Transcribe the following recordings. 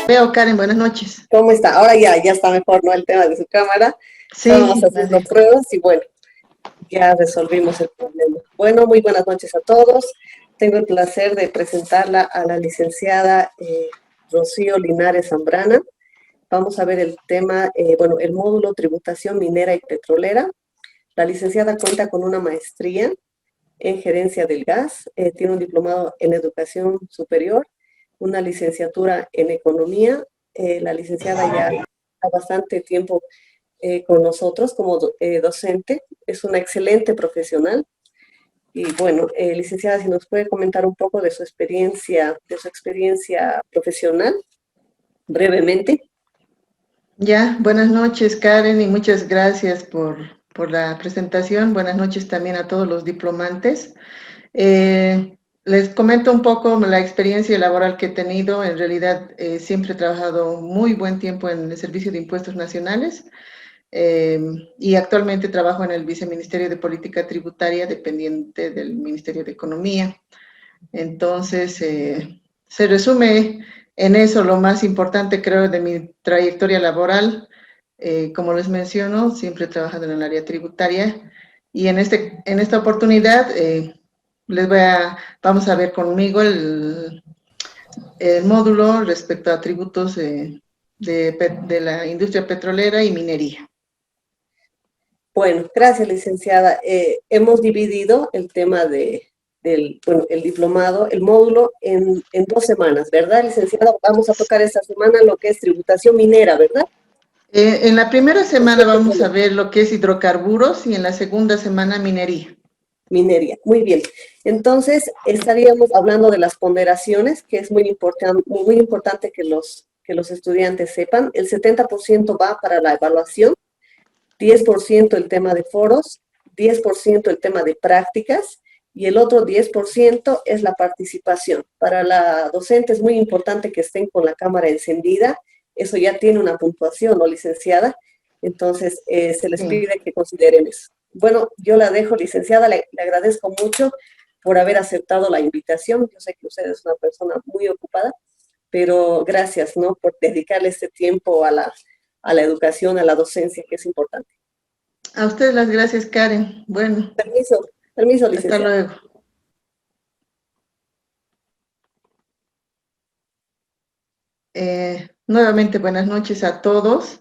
Veo, Karen, buenas noches. ¿Cómo está? Ahora ya está mejor, ¿no? El tema de su cámara. Estábamos Sí, haciendo vale. pruebas y bueno, ya resolvimos el problema. Bueno, muy buenas noches a todos. Tengo el placer de presentarla a la licenciada Rocío Linares Zambrana. Vamos a ver el tema, bueno, el módulo tributación minera y petrolera. La licenciada cuenta con una maestría en gerencia del gas, tiene un diplomado en educación superior, una licenciatura en economía. La licenciada ya ha bastante tiempo con nosotros como docente, es una excelente profesional. Y bueno, licenciada, si nos puede comentar un poco de su experiencia profesional, brevemente. Ya, buenas noches, Karen, y muchas gracias por la presentación. Buenas noches también a todos los diplomantes. Les comento un poco la experiencia laboral que he tenido. En realidad, siempre he trabajado muy buen tiempo en el Servicio de Impuestos Nacionales eh, y actualmente trabajo en el Viceministerio de Política Tributaria, dependiente del Ministerio de Economía. Entonces, se resume en eso lo más importante, creo, de mi trayectoria laboral. Como les menciono, siempre he trabajado en el área tributaria y en esta oportunidad vamos a ver conmigo el módulo respecto a tributos de la industria petrolera y minería. Bueno, gracias, licenciada. Hemos dividido el tema bueno, el diplomado, el módulo, en 2 semanas, ¿verdad, licenciada? Vamos a tocar esta semana lo que es tributación minera, ¿verdad? En la primera ¿O semana estoy vamos a confundiendo? ver lo que es hidrocarburos y en la segunda semana minería. Minería. Muy bien. Entonces, estaríamos hablando de las ponderaciones, que es muy importante que los estudiantes sepan. El 70% va para la evaluación, 10% el tema de foros, 10% el tema de prácticas y el otro 10% es la participación. Para la docente es muy importante que estén con la cámara encendida. Eso ya tiene una puntuación, ¿no, licenciada? Entonces, se les Sí. pide que consideren eso. Bueno, yo la dejo, licenciada. Le agradezco mucho por haber aceptado la invitación. Yo sé que usted es una persona muy ocupada, pero gracias, ¿no? Por dedicarle este tiempo a la educación, a la docencia, que es importante. A ustedes las gracias, Karen. Bueno, Permiso, hasta licenciada. luego. Nuevamente, buenas noches a todos.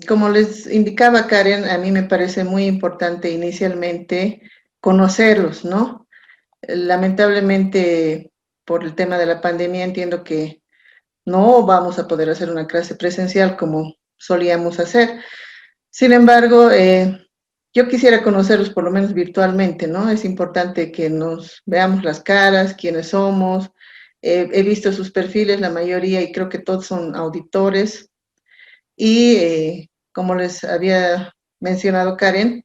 Como les indicaba Karen, a mí me parece muy importante inicialmente conocerlos, ¿no? Lamentablemente, por el tema de la pandemia, entiendo que no vamos a poder hacer una clase presencial como solíamos hacer. Sin embargo, yo quisiera conocerlos por lo menos virtualmente, ¿no? Es importante que nos veamos las caras, quiénes somos. He visto sus perfiles, la mayoría, y creo que todos son auditores. Y como les había mencionado Karen,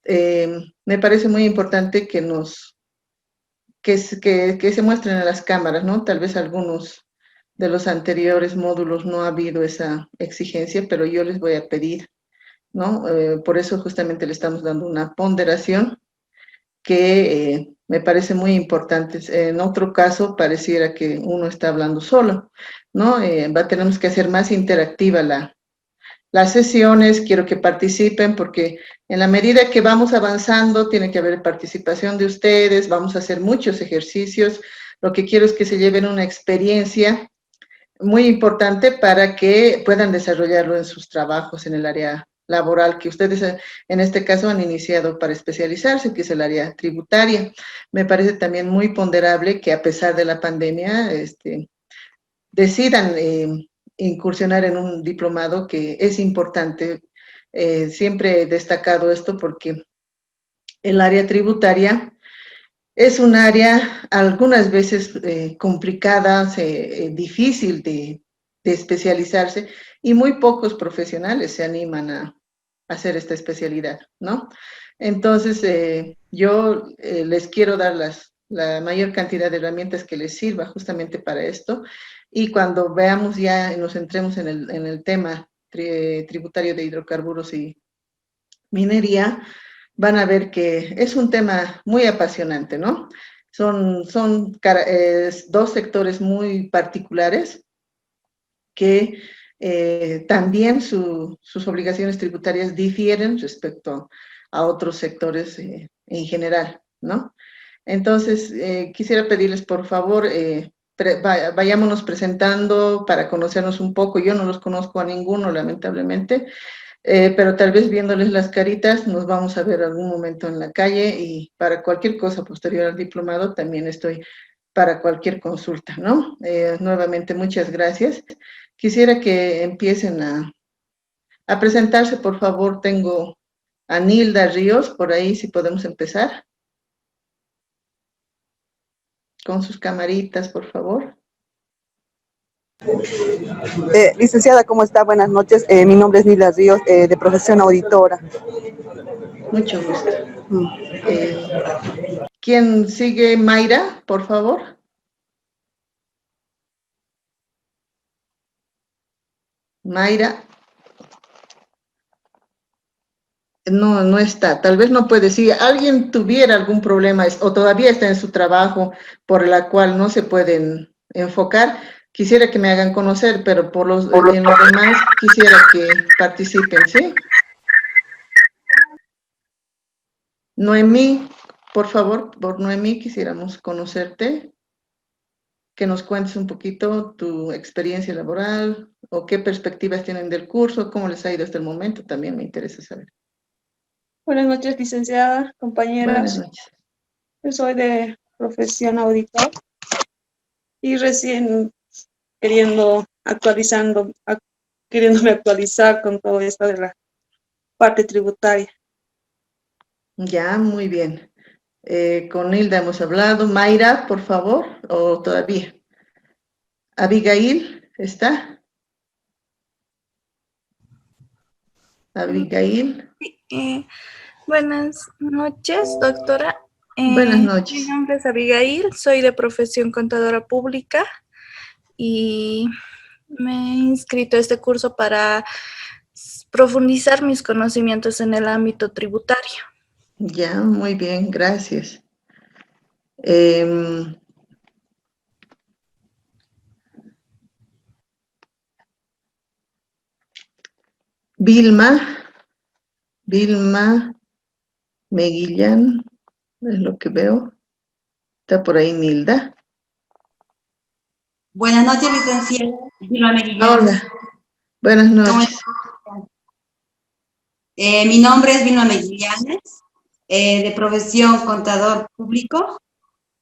me parece muy importante que se muestren en las cámaras, ¿no? Tal vez algunos de los anteriores módulos no ha habido esa exigencia, pero yo les voy a pedir, ¿no? Por eso justamente le estamos dando una ponderación que me parece muy importante. En otro caso, pareciera que uno está hablando solo, ¿no? Tenemos que hacer más interactiva las sesiones, quiero que participen porque en la medida que vamos avanzando tiene que haber participación de ustedes, vamos a hacer muchos ejercicios, lo que quiero es que se lleven una experiencia muy importante para que puedan desarrollarlo en sus trabajos en el área laboral que ustedes en este caso han iniciado para especializarse, que es el área tributaria. Me parece también muy ponderable que a pesar de la pandemia, decidan incursionar en un diplomado que es importante. Siempre he destacado esto porque el área tributaria es un área algunas veces complicada, difícil de especializarse y muy pocos profesionales se animan a hacer esta especialidad, ¿no? Entonces, yo les quiero dar la mayor cantidad de herramientas que les sirva justamente para esto y cuando veamos ya, nos entremos en el tema tributario de hidrocarburos y minería, van a ver que es un tema muy apasionante, ¿no? dos sectores muy particulares que también sus obligaciones tributarias difieren respecto a otros sectores en general, ¿no? Entonces, quisiera pedirles, por favor, vayámonos presentando para conocernos un poco. Yo no los conozco a ninguno, lamentablemente, pero tal vez viéndoles las caritas nos vamos a ver algún momento en la calle y para cualquier cosa posterior al diplomado también estoy para cualquier consulta, ¿no? Nuevamente, muchas gracias. Quisiera que empiecen a presentarse, por favor. Tengo a Nilda Ríos, por ahí si podemos empezar. Con sus camaritas, por favor. Licenciada, ¿cómo está? Buenas noches. Mi nombre es Nilda Ríos, de profesión auditora. Mucho gusto. ¿Quién sigue? Mayra, por favor. Mayra. No está. Tal vez no puede. Si alguien tuviera algún problema o todavía está en su trabajo por la cual no se pueden enfocar, quisiera que me hagan conocer, pero en lo demás quisiera que participen, ¿sí? Noemí, por favor, por Noemí quisiéramos conocerte, que nos cuentes un poquito tu experiencia laboral o qué perspectivas tienen del curso, cómo les ha ido hasta el momento, también me interesa saber. Buenas noches, licenciada, compañeras. Buenas noches. Yo soy de profesión auditor y recién queriéndome actualizar con todo esto de la parte tributaria. Ya, muy bien. Con Hilda hemos hablado. Mayra, por favor, o todavía. Abigail, ¿está? Abigail. Buenas noches, doctora. Buenas noches. Mi nombre es Abigail, soy de profesión contadora pública y me he inscrito a este curso para profundizar mis conocimientos en el ámbito tributario. Ya, muy bien, gracias. Vilma Meguillán, es lo que veo. Está por ahí Nilda. Buenas noches, licenciada. Vilma Meguillán. Hola, buenas noches. Mi nombre es Vilma Meguillanes, de profesión contador público,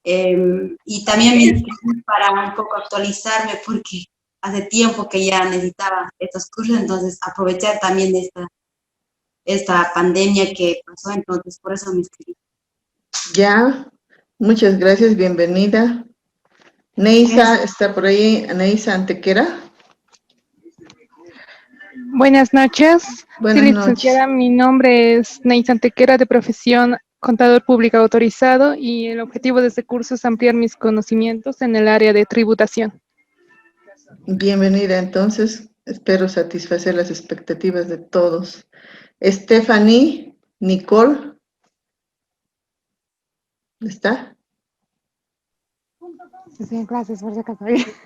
y también me inscribí para un poco actualizarme porque hace tiempo que ya necesitaba estos cursos, entonces aprovechar también de esta pandemia que pasó, entonces por eso me inscribí. Ya, muchas gracias, bienvenida. Neisa, ¿está por ahí? Neisa Antequera. Buenas noches. Buenas Sí, licenciada, noches. mi nombre es Neisa Antequera, de profesión contador público autorizado, y el objetivo de este curso es ampliar mis conocimientos en el área de tributación. Bienvenida, entonces. Espero satisfacer las expectativas de todos. Stephanie, Nicole. ¿Está? Sí, gracias por si acaso.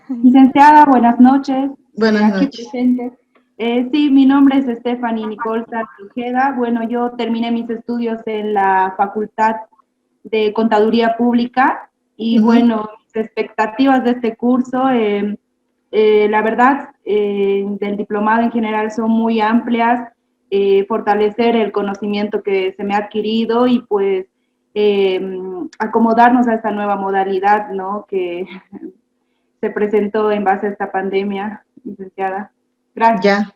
Licenciada, buenas noches. Buenas Aquí noches. presente. Sí, mi nombre es Stephanie Nicole Trujeda. Bueno, yo terminé mis estudios en la Facultad de Contaduría Pública y bueno, mis expectativas de este curso, la verdad, del diplomado en general son muy amplias, fortalecer el conocimiento que se me ha adquirido y pues acomodarnos a esta nueva modalidad, ¿no?, que se presentó en base a esta pandemia, licenciada. Gracias. Ya,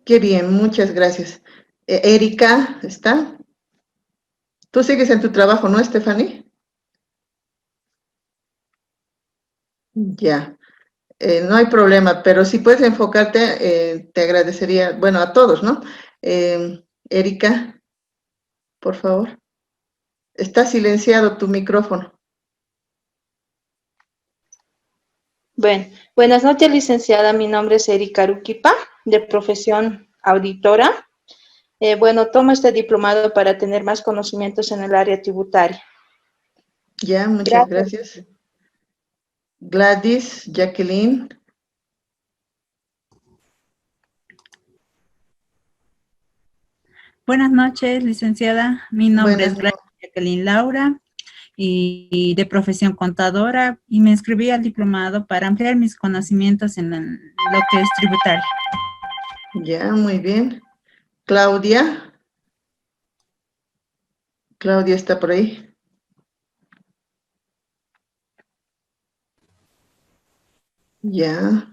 qué bien, muchas gracias. Erika, ¿está? Tú sigues en tu trabajo, ¿no, Stephanie? Ya, no hay problema, pero si puedes enfocarte, te agradecería, bueno, a todos, ¿no? Erika, por favor. Está silenciado tu micrófono. Bueno, buenas noches, licenciada. Mi nombre es Erika Aruquipa, de profesión auditora. Bueno, tomo este diplomado para tener más conocimientos en el área tributaria. Ya, muchas gracias. Gladys, Jacqueline. Buenas noches, licenciada. Mi nombre es Buenas Jacqueline Laura y de profesión contadora y me inscribí al diplomado para ampliar mis conocimientos en lo que es tributario. Ya, muy bien. Claudia. Claudia está por ahí. Ya.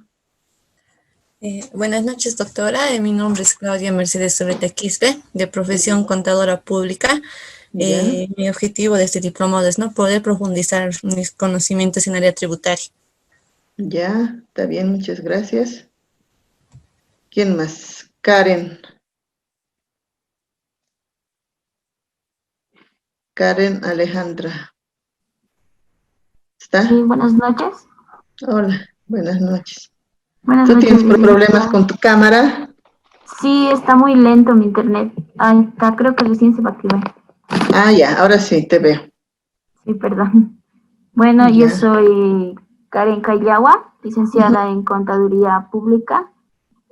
Buenas noches, doctora. Mi nombre es Claudia Mercedes Zurita Quispe, de profesión contadora pública. Ya. Mi objetivo de este diplomado es no poder profundizar mis conocimientos en área tributaria. Ya, está bien, muchas gracias. ¿Quién más? Karen. Karen Alejandra. ¿Está? Sí, buenas noches. Hola, buenas noches. Buenas ¿Tú noches, tienes problemas licenciada. con tu cámara? Sí, está muy lento mi internet. Ahí está, creo que recién se va a activar. Ah, ya, ahora sí, te veo. Sí, perdón. Bueno, yo Ya. soy Karen Cayagua, licenciada en Contaduría Pública,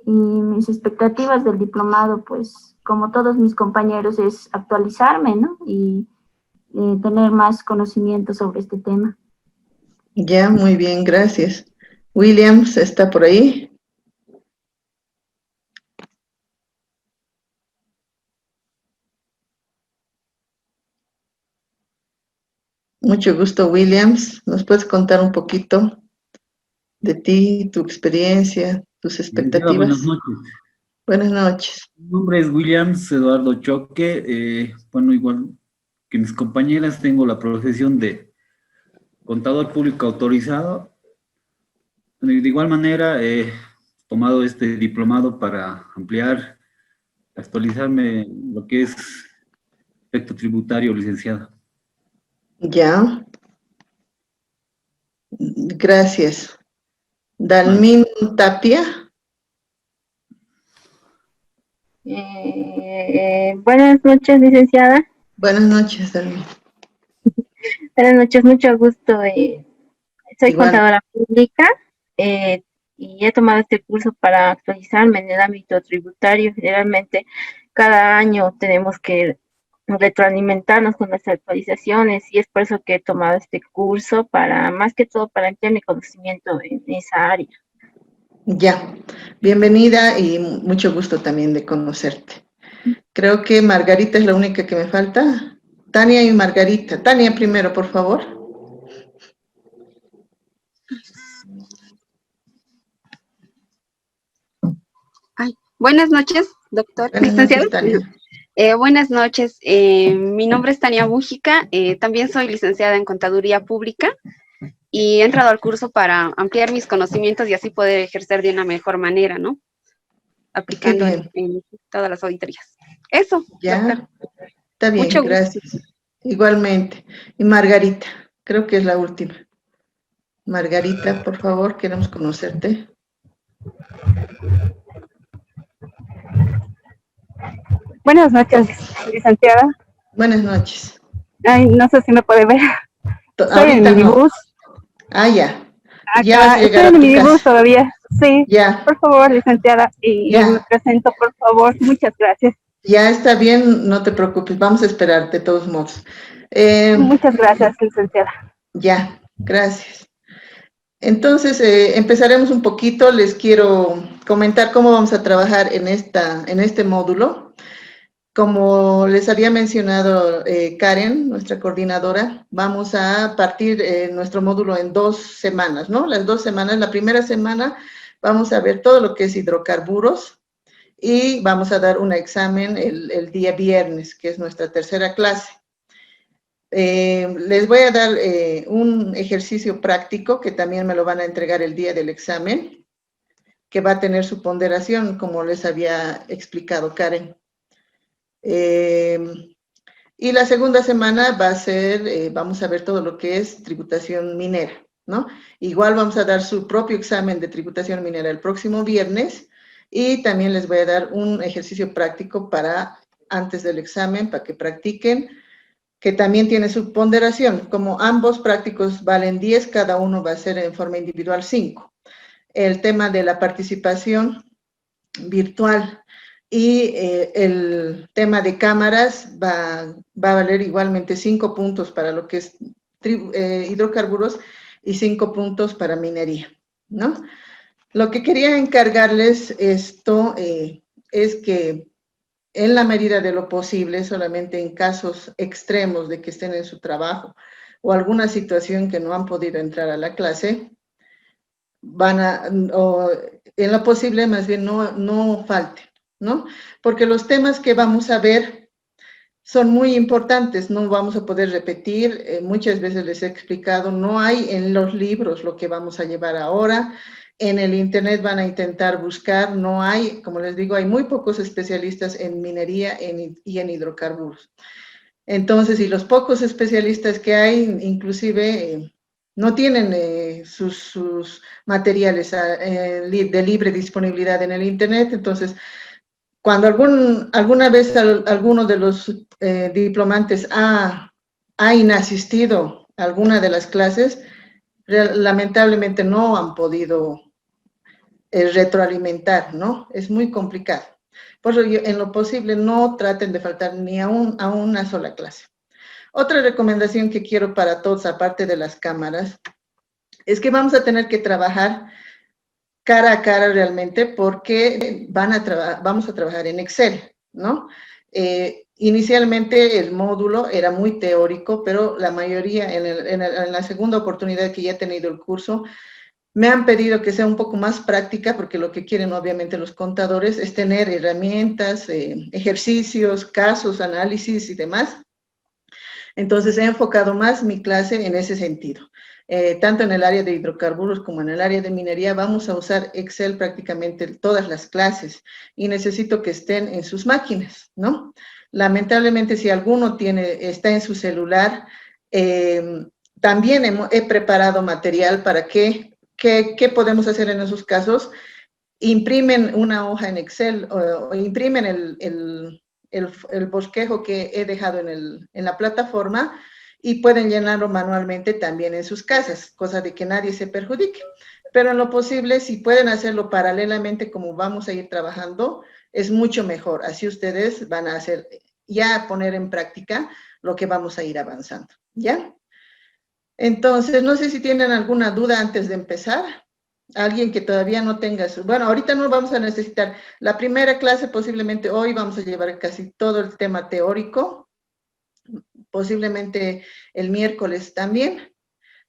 y mis expectativas del diplomado, pues, como todos mis compañeros, es actualizarme, ¿no? Y tener más conocimiento sobre este tema. Ya, muy bien, gracias. Williams, ¿está por ahí? Mucho gusto, Williams. ¿Nos puedes contar un poquito de ti, tu experiencia, tus Licenciada, expectativas? buenas noches. Buenas noches. Mi nombre es Williams Eduardo Choque. Bueno, igual que mis compañeras, tengo la profesión de contador público autorizado. De igual manera, he tomado este diplomado para ampliar, actualizarme en lo que es aspecto tributario, licenciada. Ya. Gracias. Dalmín Tapia. Buenas noches, licenciada. Buenas noches, Dalmín. Buenas noches, mucho gusto. Soy Igual. contadora pública y he tomado este curso para actualizarme en el ámbito tributario. Generalmente, cada año tenemos que retroalimentarnos con nuestras actualizaciones y es por eso que he tomado este curso para, más que todo, para ampliar mi conocimiento en esa área. Ya. Bienvenida y mucho gusto también de conocerte. Creo que Margarita es la única que me falta. Tania y Margarita. Tania primero, por favor. Buenas noches, doctor, Buenas licenciado. noches, Tania. Buenas noches, mi nombre es Tania Mújica, también soy licenciada en Contaduría Pública y he entrado al curso para ampliar mis conocimientos y así poder ejercer de una mejor manera, ¿no? Aplicando en todas las auditorías. Eso, Ya, doctor. está bien, Mucho gusto. gracias. Igualmente. Y Margarita, creo que es la última. Margarita, por favor, queremos conocerte. Buenas noches, licenciada. Buenas noches. Ay, no sé si me puede ver. Estoy en Ahorita el no. minibús. Ah, ya. Acá, Ya vas a estoy llegar en a el tu minibús casa. todavía. Sí. Ya. Por favor, licenciada. Y Ya. me presento, por favor. Muchas gracias. Ya está bien, no te preocupes, vamos a esperar de todos modos. Muchas gracias, licenciada. Ya, gracias. Entonces, empezaremos un poquito. Les quiero comentar cómo vamos a trabajar en este módulo. Como les había mencionado Karen, nuestra coordinadora, vamos a partir nuestro módulo en 2 semanas, ¿no? Las 2 semanas, la primera semana vamos a ver todo lo que es hidrocarburos y vamos a dar un examen el día viernes, que es nuestra tercera clase. Les voy a dar un ejercicio práctico que también me lo van a entregar el día del examen, que va a tener su ponderación, como les había explicado Karen. Y la segunda semana va a ser, vamos a ver todo lo que es tributación minera, ¿no? Igual vamos a dar su propio examen de tributación minera el próximo viernes y también les voy a dar un ejercicio práctico para antes del examen, para que practiquen que también tiene su ponderación. Como ambos prácticos valen 10, cada uno va a ser en forma individual 5. El tema de la participación virtual y el tema de cámaras va a valer igualmente 5 puntos para lo que es hidrocarburos y 5 puntos para minería, ¿no? Lo que quería encargarles esto es que en la medida de lo posible, solamente en casos extremos de que estén en su trabajo o alguna situación que no han podido entrar a la clase, en lo posible más bien no falten, ¿no? Porque los temas que vamos a ver son muy importantes, no vamos a poder repetir, muchas veces les he explicado, no hay en los libros lo que vamos a llevar ahora. En el internet van a intentar buscar, no hay, como les digo, hay muy pocos especialistas en minería y en hidrocarburos. Entonces, y los pocos especialistas que hay, inclusive, no tienen sus materiales de libre disponibilidad en el internet. Entonces, cuando alguna vez alguno de los diplomantes ha inasistido a alguna de las clases, lamentablemente no han podido retroalimentar, ¿no? Es muy complicado. Por eso, en lo posible, no traten de faltar ni a una sola clase. Otra recomendación que quiero para todos, aparte de las cámaras, es que vamos a tener que trabajar cara a cara realmente, porque vamos a trabajar en Excel, ¿no? Inicialmente el módulo era muy teórico, pero la mayoría, en la segunda oportunidad que ya he tenido el curso, me han pedido que sea un poco más práctica, porque lo que quieren obviamente los contadores es tener herramientas, ejercicios, casos, análisis y demás. Entonces he enfocado más mi clase en ese sentido. Tanto en el área de hidrocarburos como en el área de minería vamos a usar Excel prácticamente todas las clases y necesito que estén en sus máquinas, ¿no? Lamentablemente, si alguno está en su celular, también he preparado material para ¿qué podemos hacer en esos casos? Imprimen una hoja en Excel o imprimen el bosquejo que he dejado en la plataforma y pueden llenarlo manualmente también en sus casas, cosa de que nadie se perjudique. Pero en lo posible, si pueden hacerlo paralelamente como vamos a ir trabajando, es mucho mejor. Así ustedes van a poner en práctica lo que vamos a ir avanzando, ¿ya? Entonces, no sé si tienen alguna duda antes de empezar. Alguien que todavía no tenga bueno, ahorita no vamos a necesitar. La primera clase posiblemente hoy vamos a llevar casi todo el tema teórico, posiblemente el miércoles también,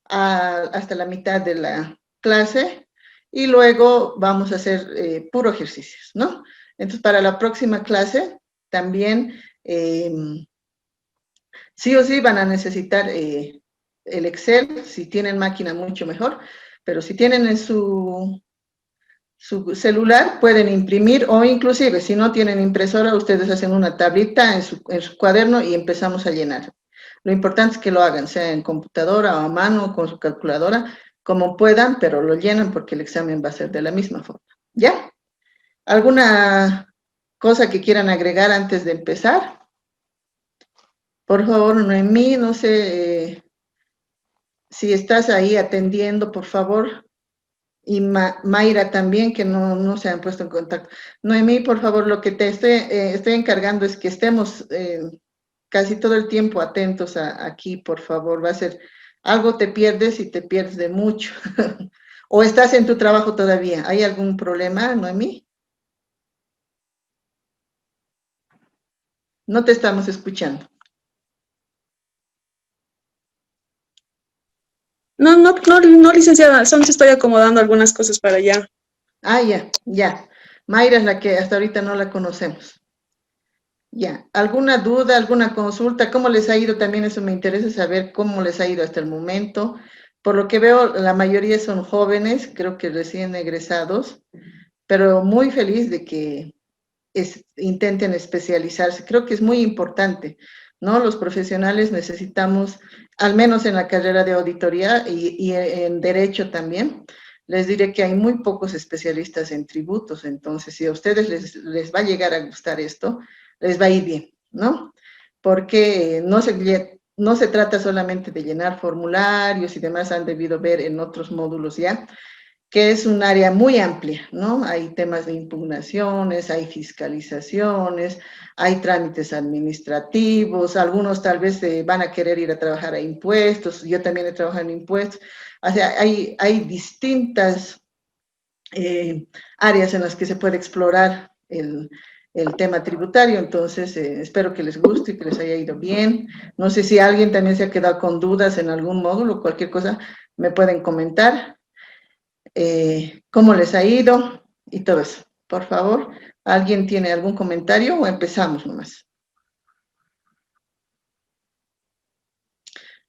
hasta la mitad de la clase, y luego vamos a hacer puro ejercicios, ¿no? Entonces, para la próxima clase también sí o sí van a necesitar el Excel. Si tienen máquina, mucho mejor, pero si tienen en su celular, pueden imprimir, o inclusive, si no tienen impresora, ustedes hacen una tablita en su cuaderno y empezamos a llenar. Lo importante es que lo hagan, sea en computadora o a mano, o con su calculadora, como puedan, pero lo llenan porque el examen va a ser de la misma forma. ¿Ya? ¿Alguna cosa que quieran agregar antes de empezar? Por favor, Noemí, no sé si estás ahí atendiendo, por favor. Y Mayra también, que no se han puesto en contacto. Noemí, por favor, lo que te estoy encargando es que estemos casi todo el tiempo atentos aquí, por favor. Va a ser, algo te pierdes y te pierdes de mucho. ¿O estás en tu trabajo todavía? ¿Hay algún problema, Noemí? No te estamos escuchando. No, licenciada, solo estoy acomodando algunas cosas para allá. Ah, ya. Mayra es la que hasta ahorita no la conocemos. Ya. ¿Alguna duda, alguna consulta? ¿Cómo les ha ido? También eso me interesa saber cómo les ha ido hasta el momento. Por lo que veo, la mayoría son jóvenes, creo que recién egresados, pero muy feliz de que intenten especializarse. Creo que es muy importante, ¿no? Los profesionales necesitamos, al menos en la carrera de auditoría y en derecho también, les diré que hay muy pocos especialistas en tributos. Entonces, si a ustedes les va a llegar a gustar esto, les va a ir bien, ¿no? Porque no se trata solamente de llenar formularios y demás, han debido ver en otros módulos ya, que es un área muy amplia, ¿no? Hay temas de impugnaciones, hay fiscalizaciones, hay trámites administrativos, algunos tal vez van a querer ir a trabajar a impuestos, yo también he trabajado en impuestos, o sea, hay distintas áreas en las que se puede explorar el tema tributario, entonces espero que les guste y que les haya ido bien. No sé si alguien también se ha quedado con dudas en algún módulo, cualquier cosa, me pueden comentar. Cómo les ha ido y todo eso. Por favor, ¿alguien tiene algún comentario o empezamos nomás?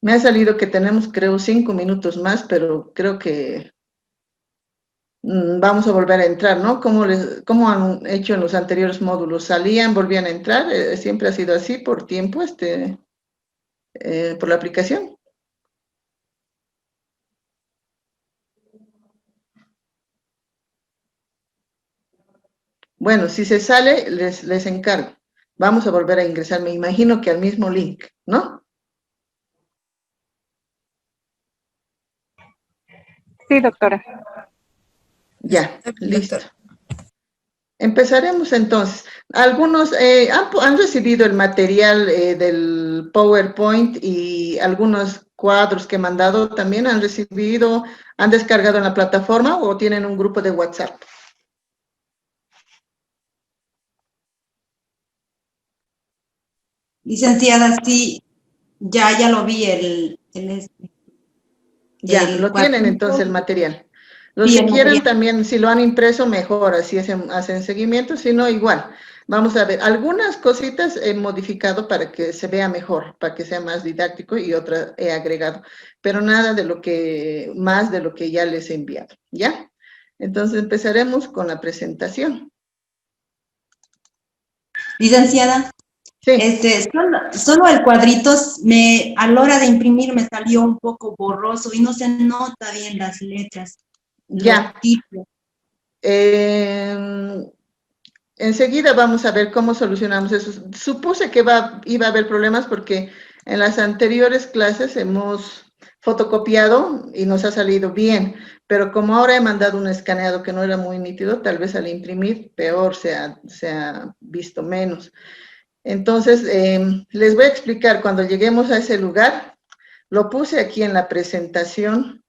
Me ha salido que tenemos, creo, 5 minutos más, pero creo que vamos a volver a entrar, ¿no? ¿Cómo han hecho en los anteriores módulos? ¿Salían, volvían a entrar? ¿Siempre ha sido así por tiempo, por la aplicación? Bueno, si se sale, les encargo. Vamos a volver a ingresar, me imagino que al mismo link, ¿no? Sí, doctora. Ya, listo. Empezaremos entonces. Algunos han recibido el material del PowerPoint y algunos cuadros que he mandado también han recibido, han descargado en la plataforma o tienen un grupo de WhatsApp. Licenciada, sí, ya lo vi Ya, lo tienen entonces el material. Los Sí, que el quieran material. también, si lo han impreso, mejor, así hacen seguimiento, si no, igual. Vamos a ver, algunas cositas he modificado para que se vea mejor, para que sea más didáctico y otras he agregado, pero nada más de lo que ya les he enviado, ¿ya? Entonces empezaremos con la presentación. Licenciada, solo el cuadrito a la hora de imprimir me salió un poco borroso y no se nota bien las letras. Ya. Enseguida vamos a ver cómo solucionamos eso. Supuse que iba a haber problemas porque en las anteriores clases hemos fotocopiado y nos ha salido bien, pero como ahora he mandado un escaneado que no era muy nítido, tal vez al imprimir peor se ha visto menos. Entonces, les voy a explicar, cuando lleguemos a ese lugar, lo puse aquí en la presentación,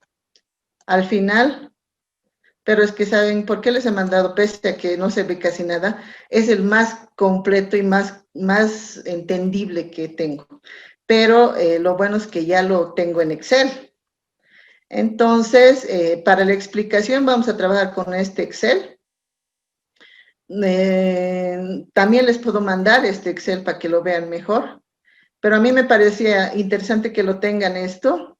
al final, pero es que ¿saben por qué les he mandado? Pese a que no se ve casi nada, es el más completo y más entendible que tengo. Pero lo bueno es que ya lo tengo en Excel. Entonces, para la explicación vamos a trabajar con este Excel. También les puedo mandar este Excel para que lo vean mejor, pero a mí me parecía interesante que lo tengan esto,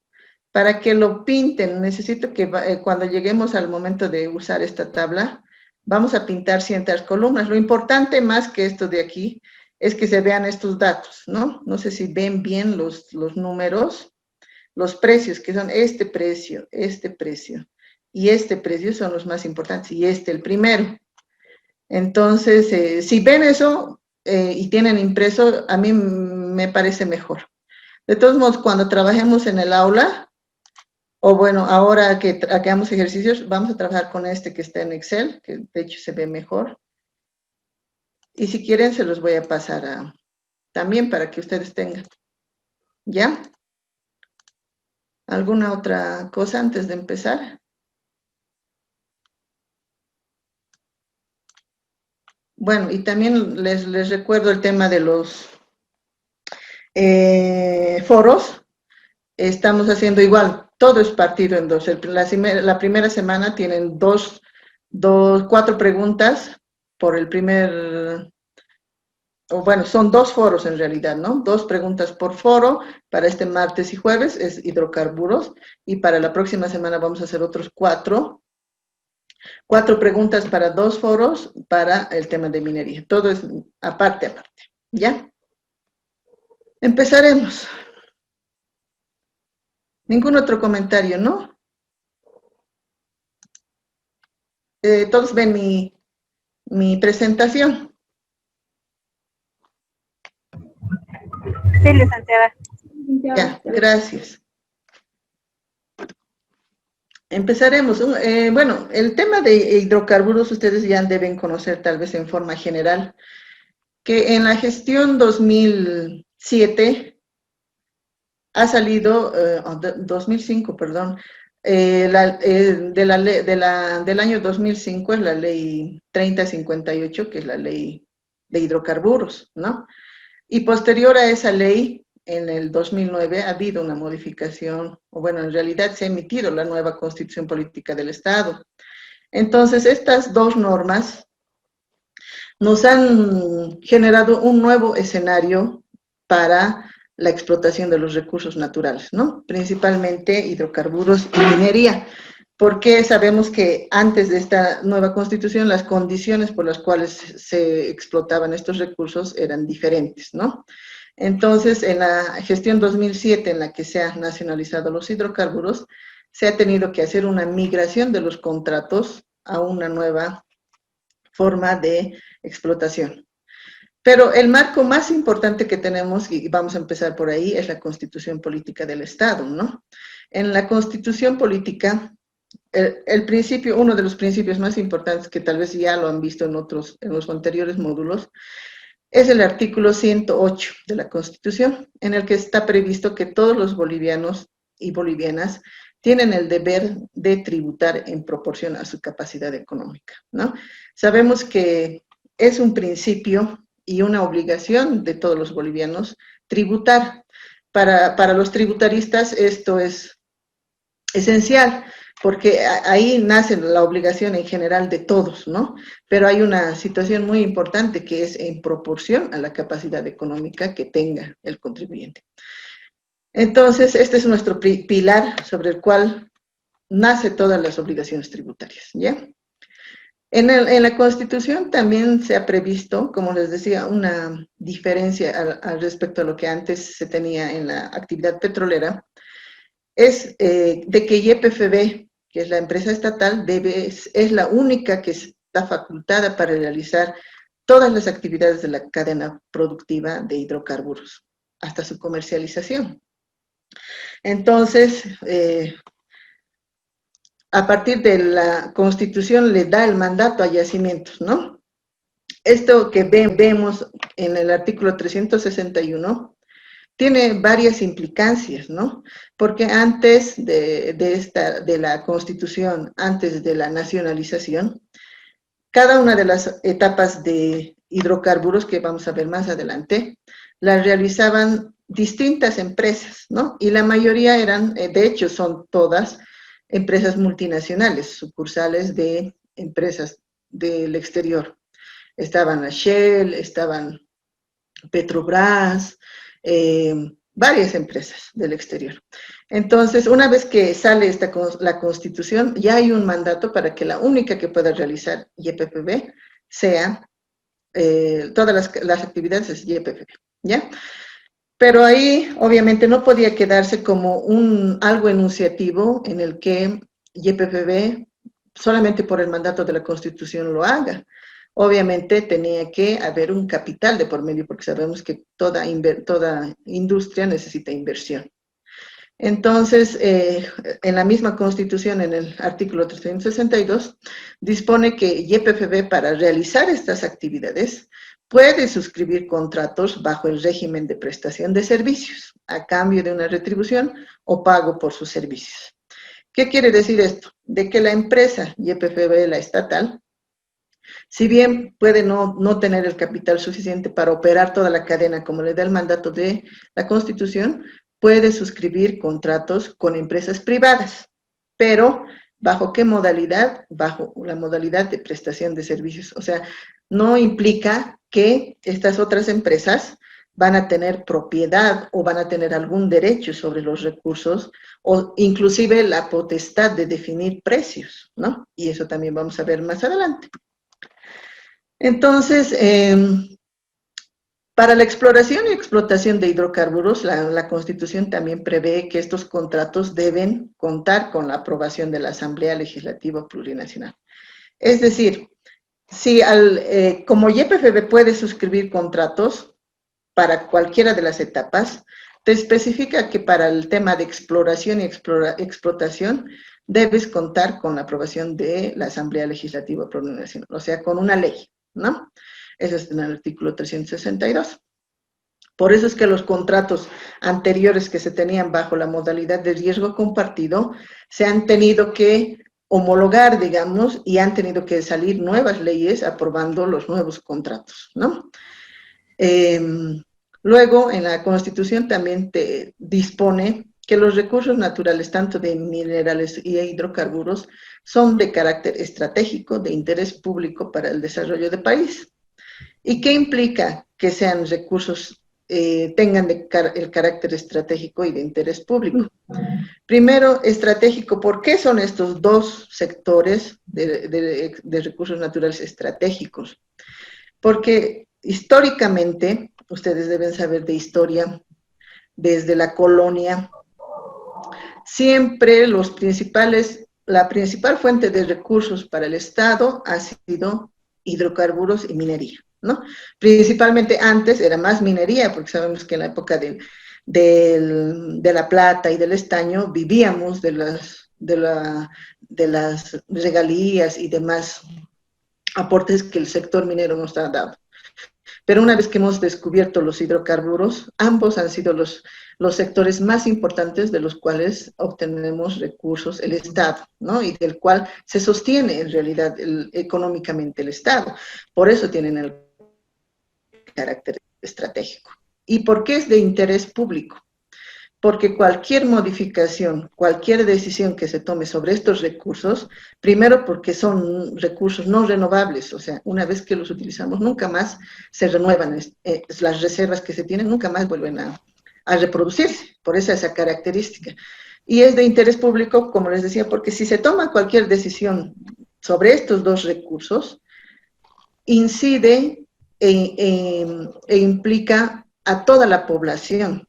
para que lo pinten. Necesito que cuando lleguemos al momento de usar esta tabla, vamos a pintar ciertas columnas. Lo importante más que esto de aquí es que se vean estos datos, ¿no? No sé si ven bien los números, los precios, que son este precio y este precio son los más importantes, y el primero. Entonces, si ven eso y tienen impreso, a mí me parece mejor. De todos modos, cuando trabajemos en el aula, o bueno, ahora que hagamos ejercicios, vamos a trabajar con este que está en Excel, que de hecho se ve mejor. Y si quieren, se los voy a pasar también para que ustedes tengan. ¿Ya? ¿Alguna otra cosa antes de empezar? Bueno, y también les recuerdo el tema de los foros. Estamos haciendo igual, todo es partido en dos. La primera semana tienen 4 preguntas por el primer, bueno, son 2 foros en realidad, ¿no? 2 preguntas por foro, para este martes y jueves es hidrocarburos, y para la próxima semana vamos a hacer otros 4 preguntas para 2 foros para el tema de minería. Todo es aparte, ¿ya? Empezaremos. Ningún otro comentario, ¿no? Todos ven mi presentación. Sí, licenciada. Ya, gracias. Empezaremos. Bueno, el tema de hidrocarburos ustedes ya deben conocer tal vez en forma general, que en la gestión 2007 ha salido, 2005, perdón, del año 2005 es la ley 3058, que es la ley de hidrocarburos, ¿no? Y posterior a esa ley, en el 2009 ha habido una modificación, o bueno, en realidad se ha emitido la nueva Constitución Política del Estado. Entonces, estas dos normas nos han generado un nuevo escenario para la explotación de los recursos naturales, ¿no? Principalmente hidrocarburos y minería, porque sabemos que antes de esta nueva Constitución las condiciones por las cuales se explotaban estos recursos eran diferentes, ¿no? Entonces, en la gestión 2007, en la que se han nacionalizado los hidrocarburos, se ha tenido que hacer una migración de los contratos a una nueva forma de explotación. Pero el marco más importante que tenemos, y vamos a empezar por ahí, es la Constitución Política del Estado, ¿no? En la Constitución Política, el principio, uno de los principios más importantes, que tal vez ya lo han visto en los anteriores módulos, es el artículo 108 de la Constitución, en el que está previsto que todos los bolivianos y bolivianas tienen el deber de tributar en proporción a su capacidad económica, ¿no? Sabemos que es un principio y una obligación de todos los bolivianos tributar. Para los tributaristas esto es esencial, porque ahí nace la obligación en general de todos, ¿no? Pero hay una situación muy importante que es en proporción a la capacidad económica que tenga el contribuyente. Entonces, este es nuestro pilar sobre el cual nace todas las obligaciones tributarias, ¿ya? En la Constitución también se ha previsto, como les decía, una diferencia al respecto a lo que antes se tenía en la actividad petrolera, es de que YPFB, que es la empresa estatal, es la única que está facultada para realizar todas las actividades de la cadena productiva de hidrocarburos, hasta su comercialización. Entonces, a partir de la Constitución le da el mandato a yacimientos, ¿no? Esto que vemos en el artículo 361 tiene varias implicancias, ¿no? Porque antes de la Constitución, antes de la nacionalización, cada una de las etapas de hidrocarburos, que vamos a ver más adelante, las realizaban distintas empresas, ¿no? Y la mayoría eran, de hecho son todas, empresas multinacionales, sucursales de empresas del exterior. Estaban la Shell, estaban Petrobras, varias empresas del exterior. Entonces, una vez que sale la Constitución, ya hay un mandato para que la única que pueda realizar YPFB sea, todas las actividades es YPFB, ¿ya? Pero ahí, obviamente, no podía quedarse como algo enunciativo en el que YPFB, solamente por el mandato de la Constitución, lo haga. Obviamente tenía que haber un capital de por medio, porque sabemos que toda industria necesita inversión. Entonces, en la misma Constitución, en el artículo 362, dispone que YPFB, para realizar estas actividades, puede suscribir contratos bajo el régimen de prestación de servicios, a cambio de una retribución o pago por sus servicios. ¿Qué quiere decir esto? De que la empresa YPFB, la estatal, si bien puede no tener el capital suficiente para operar toda la cadena como le da el mandato de la Constitución, puede suscribir contratos con empresas privadas, pero ¿bajo qué modalidad? Bajo la modalidad de prestación de servicios. O sea, no implica que estas otras empresas van a tener propiedad o van a tener algún derecho sobre los recursos o inclusive la potestad de definir precios, ¿no? Y eso también vamos a ver más adelante. Entonces, para la exploración y explotación de hidrocarburos, la Constitución también prevé que estos contratos deben contar con la aprobación de la Asamblea Legislativa Plurinacional. Es decir, si como YPFB puede suscribir contratos para cualquiera de las etapas, te especifica que para el tema de exploración y explotación debes contar con la aprobación de la Asamblea Legislativa Plurinacional, o sea, con una ley, ¿no? Eso está en el artículo 362. Por eso es que los contratos anteriores que se tenían bajo la modalidad de riesgo compartido se han tenido que homologar, digamos, y han tenido que salir nuevas leyes aprobando los nuevos contratos, ¿no? Luego, en la Constitución también te dispone que los recursos naturales, tanto de minerales y hidrocarburos, son de carácter estratégico, de interés público para el desarrollo del país. ¿Y qué implica que sean recursos, tengan el carácter estratégico y de interés público? Primero, estratégico, ¿por qué son estos dos sectores de recursos naturales estratégicos? Porque históricamente, ustedes deben saber de historia, desde la colonia, siempre la principal fuente de recursos para el Estado ha sido hidrocarburos y minería, ¿no? Principalmente antes era más minería, porque sabemos que en la época de la plata y del estaño vivíamos de las regalías y demás aportes que el sector minero nos ha dado. Pero una vez que hemos descubierto los hidrocarburos, ambos han sido los sectores más importantes de los cuales obtenemos recursos el Estado, ¿no? Y del cual se sostiene en realidad económicamente el Estado. Por eso tienen el carácter estratégico. ¿Y por qué es de interés público? Porque cualquier modificación, cualquier decisión que se tome sobre estos recursos, primero porque son recursos no renovables, o sea, una vez que los utilizamos nunca más se renuevan, las reservas que se tienen nunca más vuelven a reproducirse, por esa característica. Y es de interés público, como les decía, porque si se toma cualquier decisión sobre estos dos recursos, incide e implica a toda la población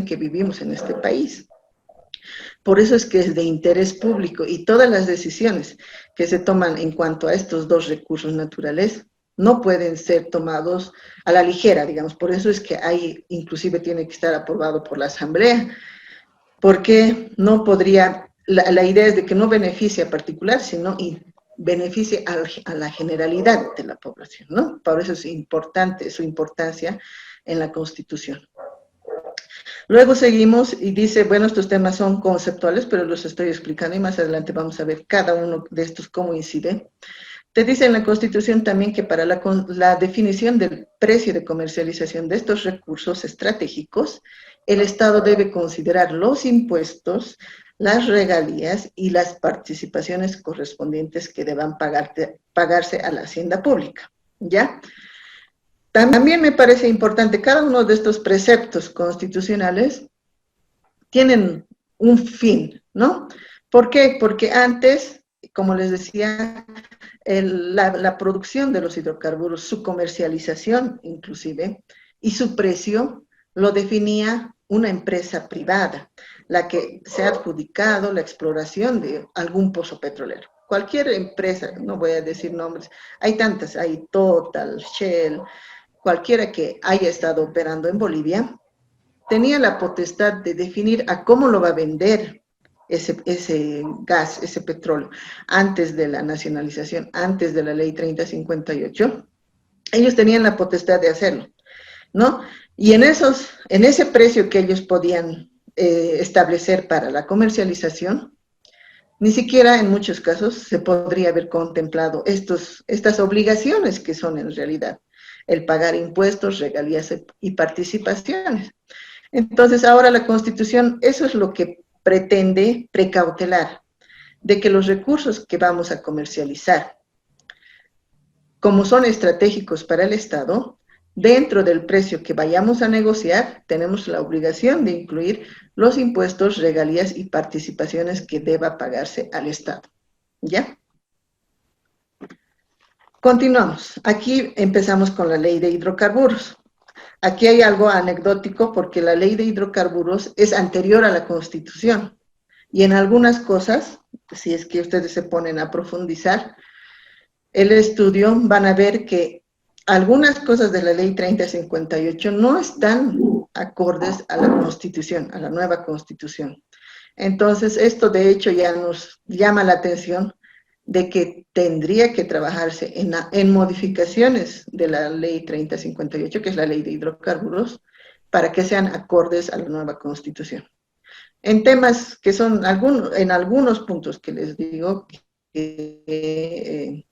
que vivimos en este país. Por eso es que es de interés público y todas las decisiones que se toman en cuanto a estos dos recursos naturales no pueden ser tomados a la ligera, digamos. Por eso es que inclusive tiene que estar aprobado por la Asamblea, porque no podría, la idea es de que no beneficie a particular, sino beneficie a la generalidad de la población, ¿no? Por eso es importante su importancia en la Constitución. Luego seguimos y dice, bueno, estos temas son conceptuales, pero los estoy explicando y más adelante vamos a ver cada uno de estos cómo incide. Te dice en la Constitución también que para la definición del precio de comercialización de estos recursos estratégicos, el Estado debe considerar los impuestos, las regalías y las participaciones correspondientes que deban pagarse a la hacienda pública, ¿ya? También me parece importante, cada uno de estos preceptos constitucionales tienen un fin, ¿no? ¿Por qué? Porque antes, como les decía, la producción de los hidrocarburos, su comercialización inclusive, y su precio lo definía una empresa privada, la que se ha adjudicado la exploración de algún pozo petrolero. Cualquier empresa, no voy a decir nombres, hay tantas, hay Total, Shell, cualquiera que haya estado operando en Bolivia, tenía la potestad de definir a cómo lo va a vender ese gas, ese petróleo, antes de la nacionalización, antes de la ley 3058, ellos tenían la potestad de hacerlo, ¿no? Y en ese precio que ellos podían establecer para la comercialización, ni siquiera en muchos casos se podría haber contemplado estas obligaciones que son en realidad el pagar impuestos, regalías y participaciones. Entonces ahora la Constitución, eso es lo que pretende precautelar, de que los recursos que vamos a comercializar, como son estratégicos para el Estado, dentro del precio que vayamos a negociar, tenemos la obligación de incluir los impuestos, regalías y participaciones que deba pagarse al Estado. ¿Ya? Continuamos. Aquí empezamos con la ley de hidrocarburos. Aquí hay algo anecdótico porque la ley de hidrocarburos es anterior a la Constitución. Y en algunas cosas, si es que ustedes se ponen a profundizar el estudio, van a ver que algunas cosas de la ley 3058 no están acordes a la Constitución, a la nueva Constitución. Entonces, esto de hecho ya nos llama la atención de que tendría que trabajarse en modificaciones de la Ley 3058, que es la Ley de Hidrocarburos, para que sean acordes a la nueva Constitución. En temas que son, en algunos puntos que les digo, que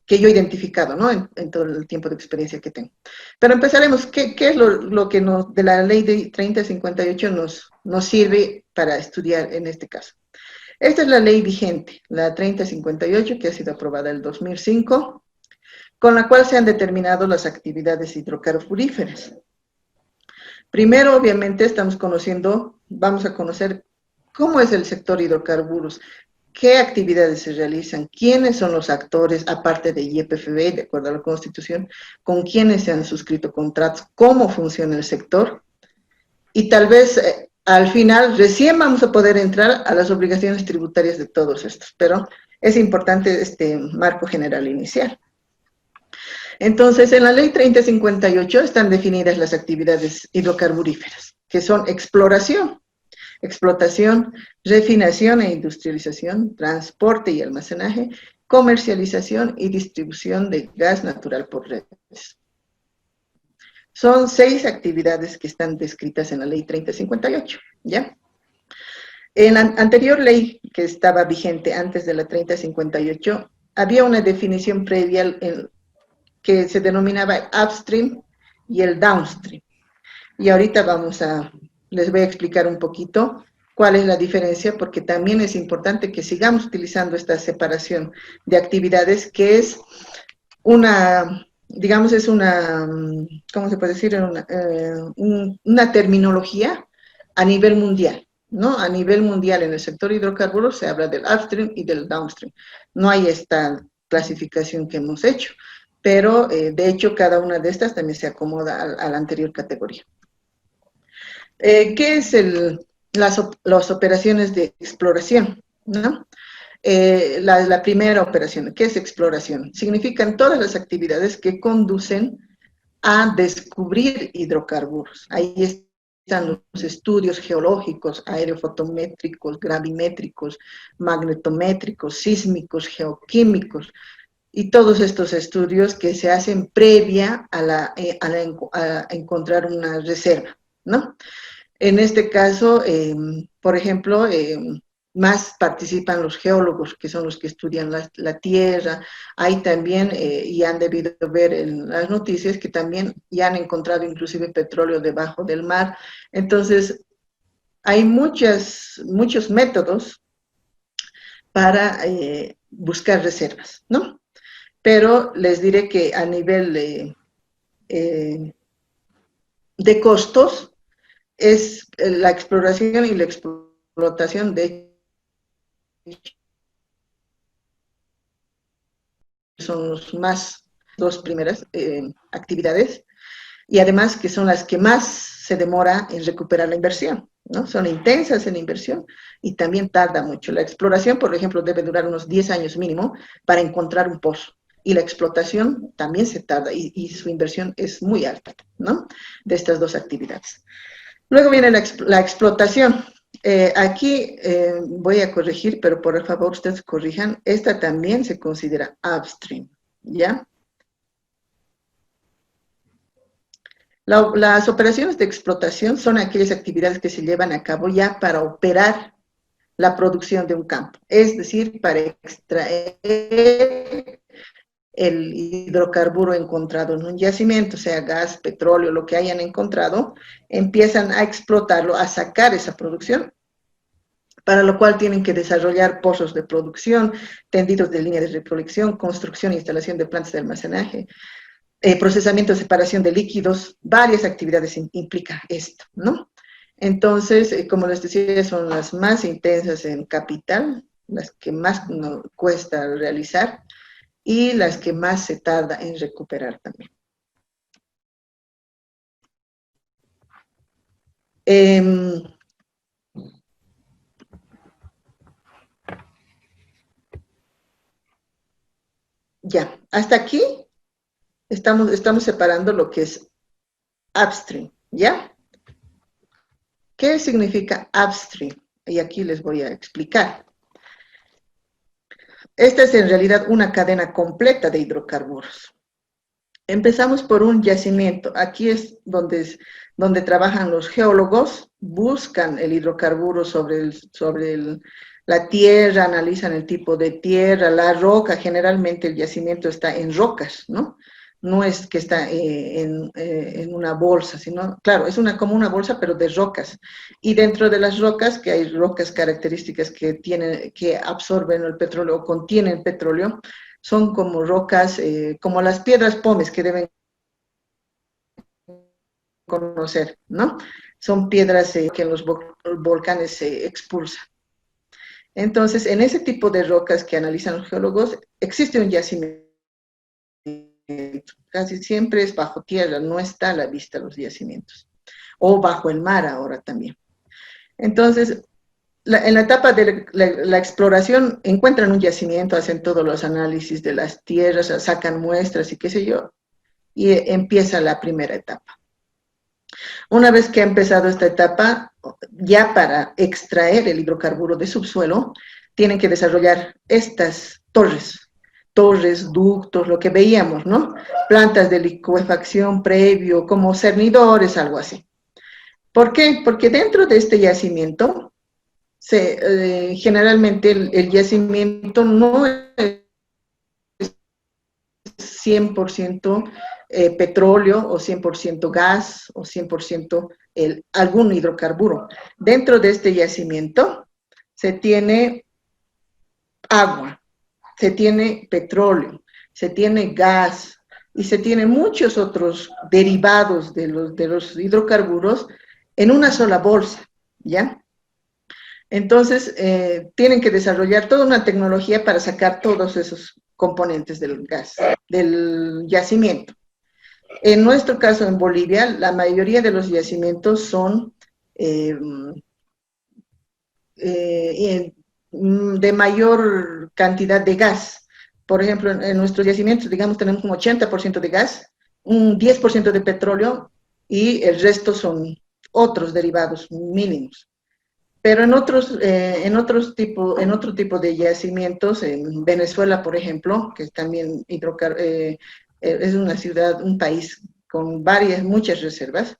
yo he identificado, ¿no? En todo el tiempo de experiencia que tengo. Pero empezaremos, ¿qué es lo que de la Ley de 3058 nos sirve para estudiar en este caso? Esta es la ley vigente, la 3058, que ha sido aprobada en el 2005, con la cual se han determinado las actividades hidrocarburíferas. Primero, obviamente, vamos a conocer cómo es el sector hidrocarburos, qué actividades se realizan, quiénes son los actores, aparte de YPFB, de acuerdo a la Constitución, con quiénes se han suscrito contratos, cómo funciona el sector, y tal vez al final recién vamos a poder entrar a las obligaciones tributarias de todos estos, pero es importante este marco general inicial. Entonces, en la Ley 3058 están definidas las actividades hidrocarburíferas, que son exploración, explotación, refinación e industrialización, transporte y almacenaje, comercialización y distribución de gas natural por redes. Son 6 actividades que están descritas en la Ley 3058, ¿ya? En la anterior ley que estaba vigente antes de la 3058, había una definición previa que se denominaba upstream y el downstream. Y ahorita les voy a explicar un poquito cuál es la diferencia, porque también es importante que sigamos utilizando esta separación de actividades, que es digamos, es ¿cómo se puede decir? Una terminología a nivel mundial, ¿no? A nivel mundial en el sector hidrocarburos se habla del upstream y del downstream. No hay esta clasificación que hemos hecho, pero de hecho cada una de estas también se acomoda a la anterior categoría. ¿Qué es las operaciones de exploración, ¿no? La primera operación, ¿qué es exploración? Significan todas las actividades que conducen a descubrir hidrocarburos. Ahí están los estudios geológicos, aerofotométricos, gravimétricos, magnetométricos, sísmicos, geoquímicos, y todos estos estudios que se hacen previa a encontrar una reserva, ¿no? En este caso, por ejemplo, más participan los geólogos, que son los que estudian la tierra. Hay también, y han debido ver en las noticias, que también ya han encontrado inclusive petróleo debajo del mar. Entonces, hay muchos métodos para buscar reservas, ¿no? Pero les diré que a nivel de costos, es la exploración y la explotación de son las dos primeras actividades, y además que son las que más se demora en recuperar la inversión, ¿no? Son intensas en inversión y también tarda mucho. La exploración, por ejemplo, debe durar unos 10 años mínimo para encontrar un pozo, y la explotación también se tarda y su inversión es muy alta, ¿no? De estas dos actividades. Luego viene la explotación. Aquí voy a corregir, pero por favor ustedes corrijan, esta también se considera upstream, ¿ya? Las operaciones de explotación son aquellas actividades que se llevan a cabo ya para operar la producción de un campo, es decir, para extraer el hidrocarburo encontrado en un yacimiento, sea gas, petróleo, lo que hayan encontrado, empiezan a explotarlo, a sacar esa producción, para lo cual tienen que desarrollar pozos de producción, tendidos de línea de recolección, construcción e instalación de plantas de almacenaje, procesamiento, separación de líquidos, varias actividades implica esto, ¿no? Entonces, como les decía, son las más intensas en capital, las que más nos cuesta realizar, y las que más se tarda en recuperar también. Ya, hasta aquí estamos separando lo que es upstream, ¿ya? ¿Qué significa upstream? Y aquí les voy a explicar. Esta es en realidad una cadena completa de hidrocarburos. Empezamos por un yacimiento. Aquí es donde trabajan los geólogos, buscan el hidrocarburo sobre la tierra, analizan el tipo de tierra, la roca. Generalmente el yacimiento está en rocas, ¿no? No es que está en una bolsa, sino, claro, es como una bolsa, pero de rocas. Y dentro de las rocas, que hay rocas características que absorben el petróleo o contienen petróleo, son como rocas, como las piedras pómez que deben conocer, ¿no? Son piedras que en los volcanes se expulsan. Entonces, en ese tipo de rocas que analizan los geólogos, existe un yacimiento. Casi siempre es bajo tierra, no está a la vista los yacimientos. O bajo el mar ahora también. Entonces, en la etapa de la exploración, encuentran un yacimiento, hacen todos los análisis de las tierras, sacan muestras y qué sé yo, y empieza la primera etapa. Una vez que ha empezado esta etapa, ya para extraer el hidrocarburo de subsuelo, tienen que desarrollar estas torres, ductos, lo que veíamos, ¿no? Plantas de licuefacción previo, como cernidores, algo así. ¿Por qué? Porque dentro de este yacimiento, generalmente el yacimiento no es 100% petróleo o 100% gas o 100% algún hidrocarburo. Dentro de este yacimiento se tiene agua, se tiene petróleo, se tiene gas y se tienen muchos otros derivados de los hidrocarburos en una sola bolsa, ¿ya? Entonces, tienen que desarrollar toda una tecnología para sacar todos esos componentes del gas, del yacimiento. En nuestro caso, en Bolivia, la mayoría de los yacimientos son de mayor cantidad de gas. Por ejemplo, en nuestros yacimientos, digamos, tenemos un 80% de gas, un 10% de petróleo y el resto son otros derivados mínimos. Pero en otro tipo de yacimientos, en Venezuela, por ejemplo, que también es una ciudad, un país con muchas reservas,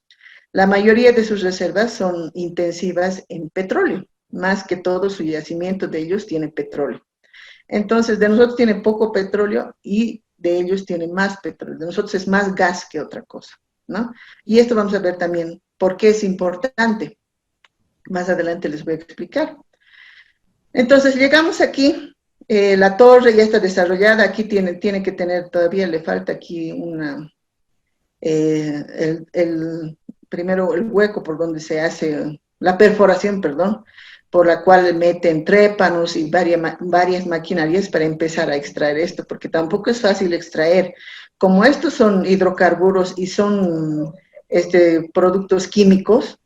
la mayoría de sus reservas son intensivas en petróleo. Más que todo su yacimiento de ellos tiene petróleo. Entonces, de nosotros tiene poco petróleo y de ellos tiene más petróleo. De nosotros es más gas que otra cosa, ¿no? Y esto vamos a ver también por qué es importante. Más adelante les voy a explicar. Entonces, llegamos aquí, la torre ya está desarrollada, aquí tiene que tener, todavía le falta aquí primero el hueco por donde se hace, la perforación, perdón, por la cual meten trépanos y varias maquinarias para empezar a extraer esto, porque tampoco es fácil extraer. Como estos son hidrocarburos y son productos químicos,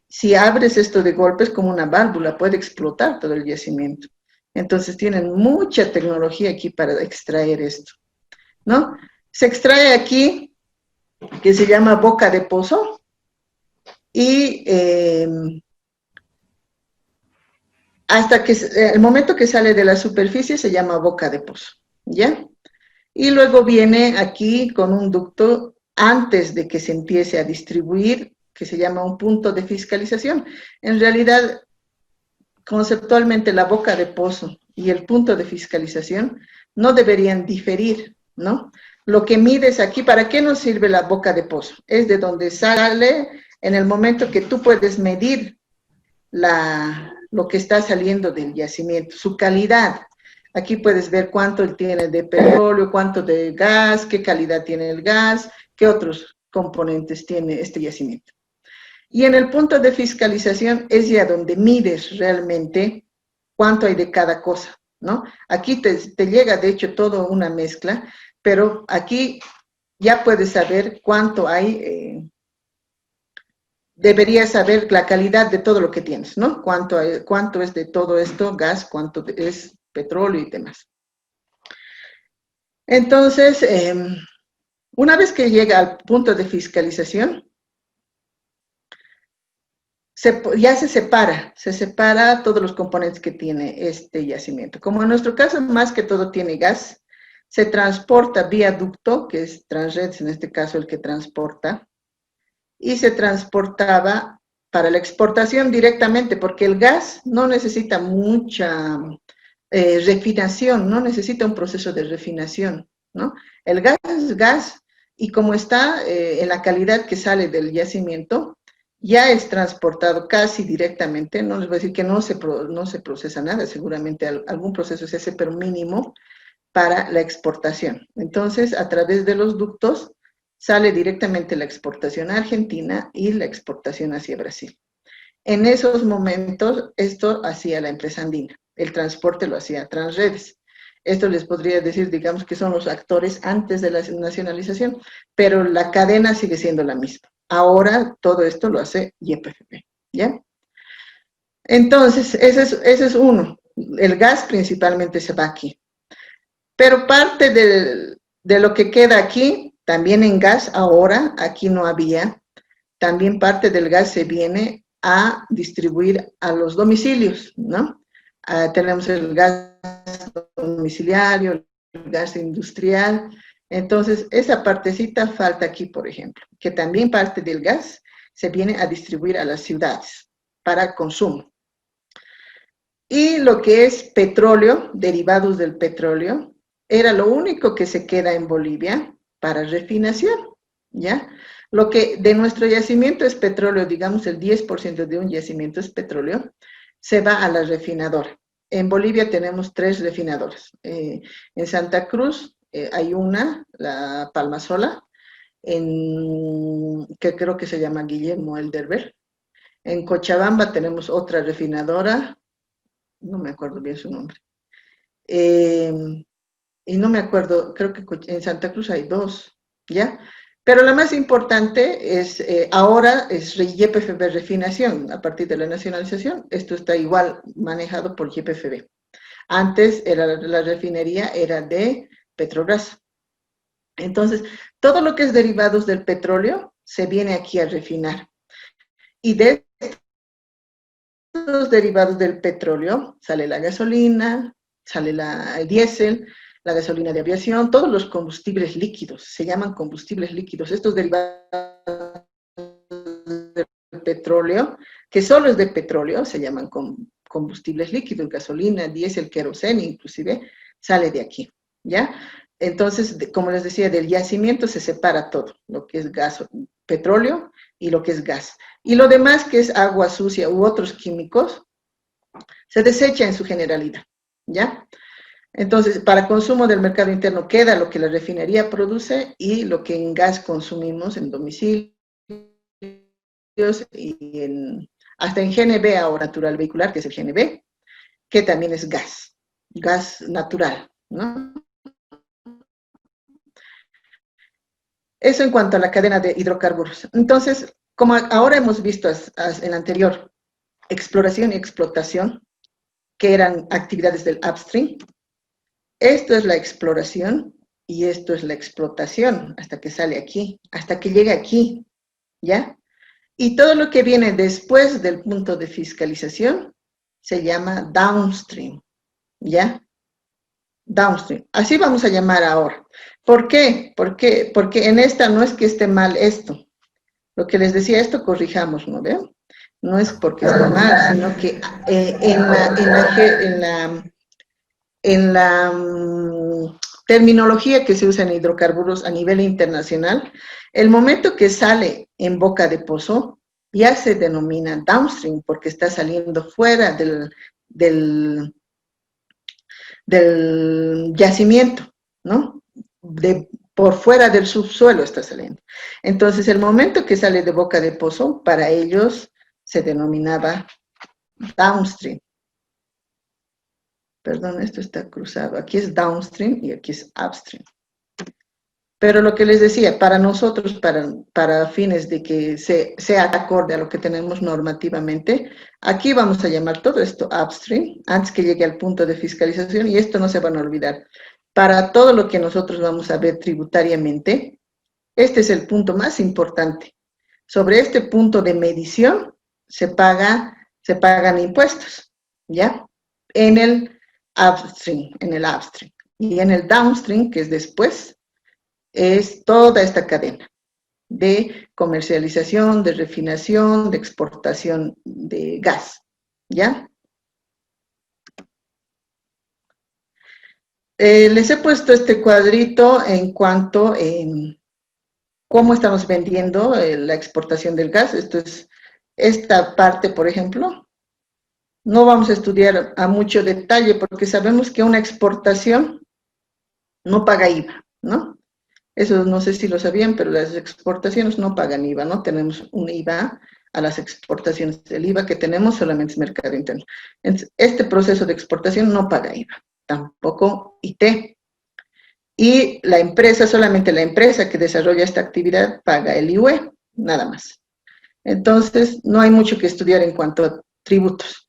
si abres esto de golpe es como una válvula, puede explotar todo el yacimiento. Entonces tienen mucha tecnología aquí para extraer esto, ¿no? Se extrae aquí, que se llama boca de pozo, y hasta que el momento que sale de la superficie se llama boca de pozo, ¿ya? Y luego viene aquí con un ducto antes de que se empiece a distribuir, que se llama un punto de fiscalización. En realidad, conceptualmente, la boca de pozo y el punto de fiscalización no deberían diferir, ¿no? Lo que mides aquí, ¿para qué nos sirve la boca de pozo? Es de donde sale en el momento que tú puedes medir lo que está saliendo del yacimiento, su calidad. Aquí puedes ver cuánto tiene de petróleo, cuánto de gas, qué calidad tiene el gas, qué otros componentes tiene este yacimiento. Y en el punto de fiscalización es ya donde mides realmente cuánto hay de cada cosa, ¿no? Aquí te llega, de hecho, toda una mezcla, pero aquí ya puedes saber cuánto hay, deberías saber la calidad de todo lo que tienes, ¿no? Cuánto es de todo esto, gas, cuánto es petróleo y demás. Entonces, una vez que llega al punto de fiscalización, ya se separa todos los componentes que tiene este yacimiento. Como en nuestro caso, más que todo tiene gas, se transporta vía ducto, que es Transredes en este caso el que transporta, y se transportaba para la exportación directamente, porque el gas no necesita mucha refinación, no necesita un proceso de refinación, ¿no? El gas es gas, y como está en la calidad que sale del yacimiento, ya es transportado casi directamente, no les voy a decir que no se procesa nada, seguramente algún proceso se hace, pero mínimo, para la exportación. Entonces, a través de los ductos, sale directamente la exportación a Argentina y la exportación hacia Brasil. En esos momentos, esto hacía la empresa andina, el transporte lo hacía Transredes. Esto les podría decir, digamos, que son los actores antes de la nacionalización, pero la cadena sigue siendo la misma. Ahora todo esto lo hace YPFB, ¿ya? Entonces, ese es uno. El gas principalmente se va aquí. Pero parte de lo que queda aquí, también en gas ahora, aquí no había, también parte del gas se viene a distribuir a los domicilios, ¿no? Tenemos el gas domiciliario, el gas industrial. Entonces, esa partecita falta aquí, por ejemplo, que también parte del gas se viene a distribuir a las ciudades para consumo. Y lo que es petróleo, derivados del petróleo, era lo único que se queda en Bolivia para refinación, ¿ya? Lo que de nuestro yacimiento es petróleo, digamos el 10% de un yacimiento es petróleo, se va a la refinadora. En Bolivia tenemos 3 refinadoras. En Santa Cruz hay una, la Palmasola, que creo que se llama Guillermo Elderber. En Cochabamba tenemos otra refinadora, no me acuerdo bien su nombre. Y no me acuerdo, creo que en Santa Cruz hay 2, ¿ya? Pero la más importante es, ahora es YPFB Refinación, a partir de la nacionalización, esto está igual manejado por YPFB. Antes la refinería era de Petrobras. Entonces, todo lo que es derivados del petróleo se viene aquí a refinar. Y de estos derivados del petróleo sale la gasolina, sale el diésel, la gasolina de aviación, todos los combustibles líquidos, se llaman combustibles líquidos. Estos derivados del petróleo, que solo es de petróleo, se llaman combustibles líquidos, gasolina, diésel, queroseno, inclusive, sale de aquí, ¿ya? Entonces, como les decía, del yacimiento se separa todo, lo que es gas, petróleo y lo que es gas. Y lo demás, que es agua sucia u otros químicos, se desecha en su generalidad, ¿ya? Entonces, para consumo del mercado interno queda lo que la refinería produce y lo que en gas consumimos en domicilios y hasta en GNV ahora, natural vehicular, que es el GNV, que también es gas natural, ¿no? Eso en cuanto a la cadena de hidrocarburos. Entonces, como ahora hemos visto en la anterior, exploración y explotación, que eran actividades del upstream, esto es la exploración y esto es la explotación hasta que sale aquí, hasta que llega aquí, ¿ya? Y todo lo que viene después del punto de fiscalización se llama downstream, ¿ya? Downstream. Así vamos a llamar ahora. ¿Por qué? Porque en esta no es que esté mal esto. Lo que les decía, esto corrijamos, ¿no ven? No es porque esté mal, sino que en la terminología que se usa en hidrocarburos a nivel internacional, el momento que sale en boca de pozo ya se denomina downstream porque está saliendo fuera del yacimiento, ¿no? Por fuera del subsuelo está saliendo. Entonces, el momento que sale de boca de pozo, para ellos se denominaba downstream. Perdón, esto está cruzado. Aquí es downstream y aquí es upstream. Pero lo que les decía, para nosotros, para fines de que sea acorde a lo que tenemos normativamente, aquí vamos a llamar todo esto upstream, antes que llegue al punto de fiscalización, y esto no se van a olvidar. Para todo lo que nosotros vamos a ver tributariamente, este es el punto más importante. Sobre este punto de medición, se pagan impuestos, ¿ya? En el upstream, Y en el downstream, que es después, es toda esta cadena de comercialización, de refinación, de exportación de gas, ¿ya? Les he puesto este cuadrito en cuanto a cómo estamos vendiendo la exportación del gas. Esto es esta parte, por ejemplo. No vamos a estudiar a mucho detalle porque sabemos que una exportación no paga IVA, ¿no? Eso no sé si lo sabían, pero las exportaciones no pagan IVA, no tenemos un IVA a las exportaciones. El IVA que tenemos solamente es mercado interno. Entonces, este proceso de exportación no paga IVA, tampoco IT. Y la empresa, solamente la empresa que desarrolla esta actividad paga el IUE, nada más. Entonces, no hay mucho que estudiar en cuanto a tributos.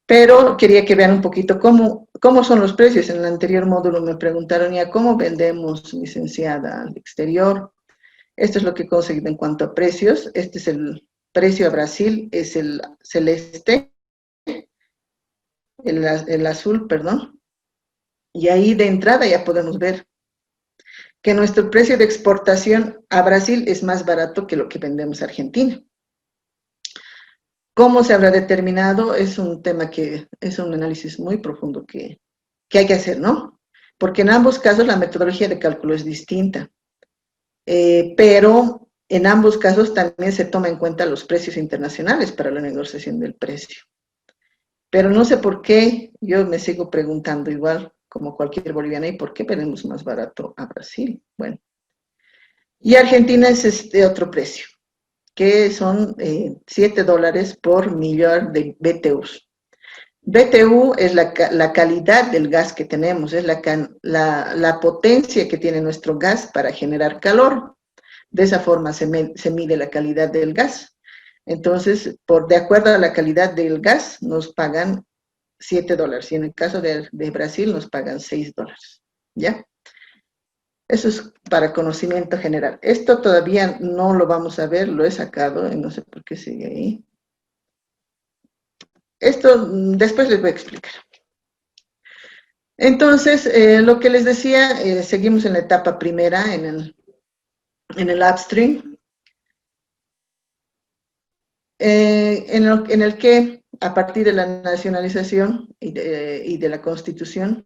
Pero quería que vean un poquito cómo son los precios. En el anterior módulo me preguntaron ya cómo vendemos, licenciada, al exterior. Esto es lo que he conseguido en cuanto a precios. Este es el precio a Brasil, es el celeste, el azul, perdón. Y ahí de entrada ya podemos ver que nuestro precio de exportación a Brasil es más barato que lo que vendemos a Argentina. ¿Cómo se habrá determinado? Es un tema que es un análisis muy profundo que hay que hacer, ¿no? Porque en ambos casos la metodología de cálculo es distinta, pero en ambos casos también se toma en cuenta los precios internacionales para la negociación del precio. Pero no sé por qué, yo me sigo preguntando igual, como cualquier boliviana, ¿y por qué vendemos más barato a Brasil? Bueno, y Argentina es este otro precio, que son $7 por millón de BTUs. BTU es la calidad del gas que tenemos, es la potencia que tiene nuestro gas para generar calor. De esa forma se mide la calidad del gas. Entonces, de acuerdo a la calidad del gas, nos pagan $7, y en el caso de Brasil nos pagan $6, ¿ya? Eso es para conocimiento general. Esto todavía no lo vamos a ver, lo he sacado y no sé por qué sigue ahí. Esto después les voy a explicar. Entonces, lo que les decía, seguimos en la etapa primera, en el upstream, en el que a partir de la nacionalización y de la Constitución,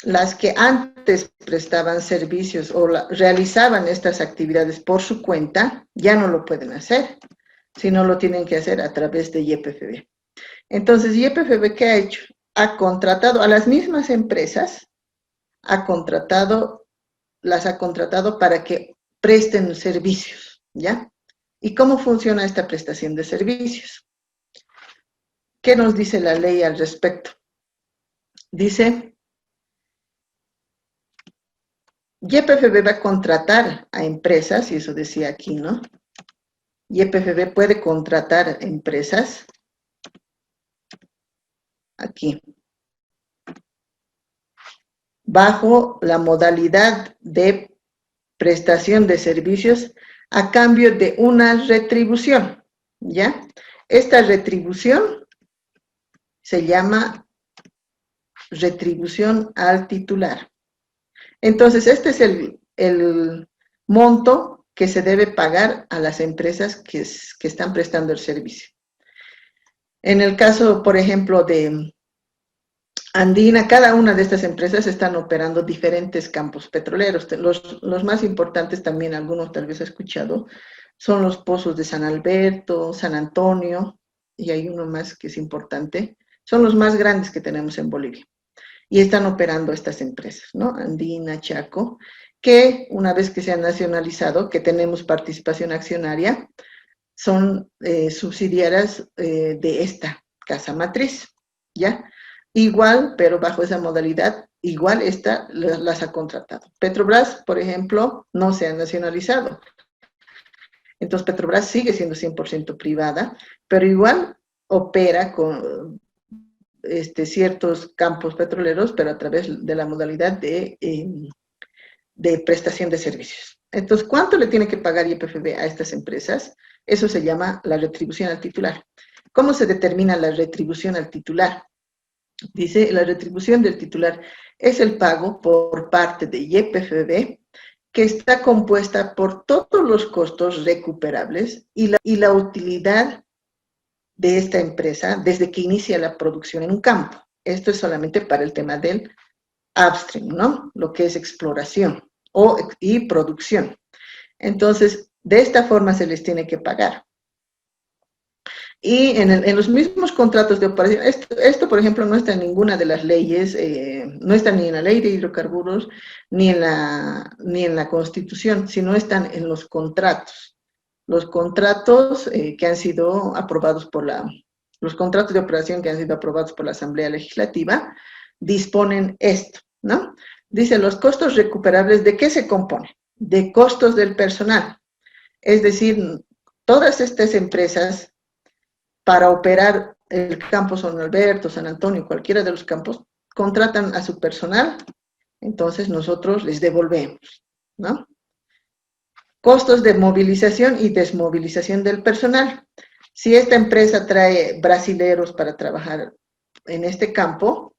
las que antes prestaban servicios o realizaban estas actividades por su cuenta, ya no lo pueden hacer, sino lo tienen que hacer a través de YPFB. Entonces, YPFB, ¿qué ha hecho? Ha contratado a las mismas empresas, las ha contratado para que presten servicios, ¿ya? ¿Y cómo funciona esta prestación de servicios? ¿Qué nos dice la ley al respecto? Dice, YPFB va a contratar a empresas, y eso decía aquí, ¿no? YPFB puede contratar empresas, aquí, bajo la modalidad de prestación de servicios a cambio de una retribución, ¿ya? Esta retribución se llama retribución al titular. Entonces, este es el monto que se debe pagar a las empresas que están prestando el servicio. En el caso, por ejemplo, de Andina, cada una de estas empresas están operando diferentes campos petroleros. Los más importantes también, algunos tal vez he escuchado, son los pozos de San Alberto, San Antonio, y hay uno más que es importante. Son los más grandes que tenemos en Bolivia. Y están operando estas empresas, ¿no? Andina, Chaco, que una vez que se han nacionalizado, que tenemos participación accionaria, son subsidiarias de esta casa matriz, ¿ya? Igual, pero bajo esa modalidad, igual esta las ha contratado. Petrobras, por ejemplo, no se ha nacionalizado. Entonces Petrobras sigue siendo 100% privada, pero igual opera con ciertos campos petroleros, pero a través de la modalidad de prestación de servicios, Entonces, ¿cuánto le tiene que pagar YPFB a estas empresas? Eso se llama la retribución al titular. ¿Cómo se determina la retribución al titular? Dice, la retribución del titular es el pago por parte de YPFB que está compuesta por todos los costos recuperables y la utilidad de esta empresa desde que inicia la producción en un campo. Esto es solamente para el tema del upstream, ¿no? Lo que es exploración y producción. Entonces, de esta forma se les tiene que pagar. Y en los mismos contratos de operación, esto, por ejemplo, no está en ninguna de las leyes, no está ni en la ley de hidrocarburos, ni en la Constitución, sino están en los contratos. Los contratos que han sido aprobados los contratos de operación que han sido aprobados por la Asamblea Legislativa, disponen esto, ¿no? Dice, los costos recuperables, ¿de qué se componen? De costos del personal. Es decir, todas estas empresas, para operar el campo San Alberto, San Antonio, cualquiera de los campos, contratan a su personal, entonces nosotros les devolvemos, ¿no? Costos de movilización y desmovilización del personal. Si esta empresa trae brasileros para trabajar en este campo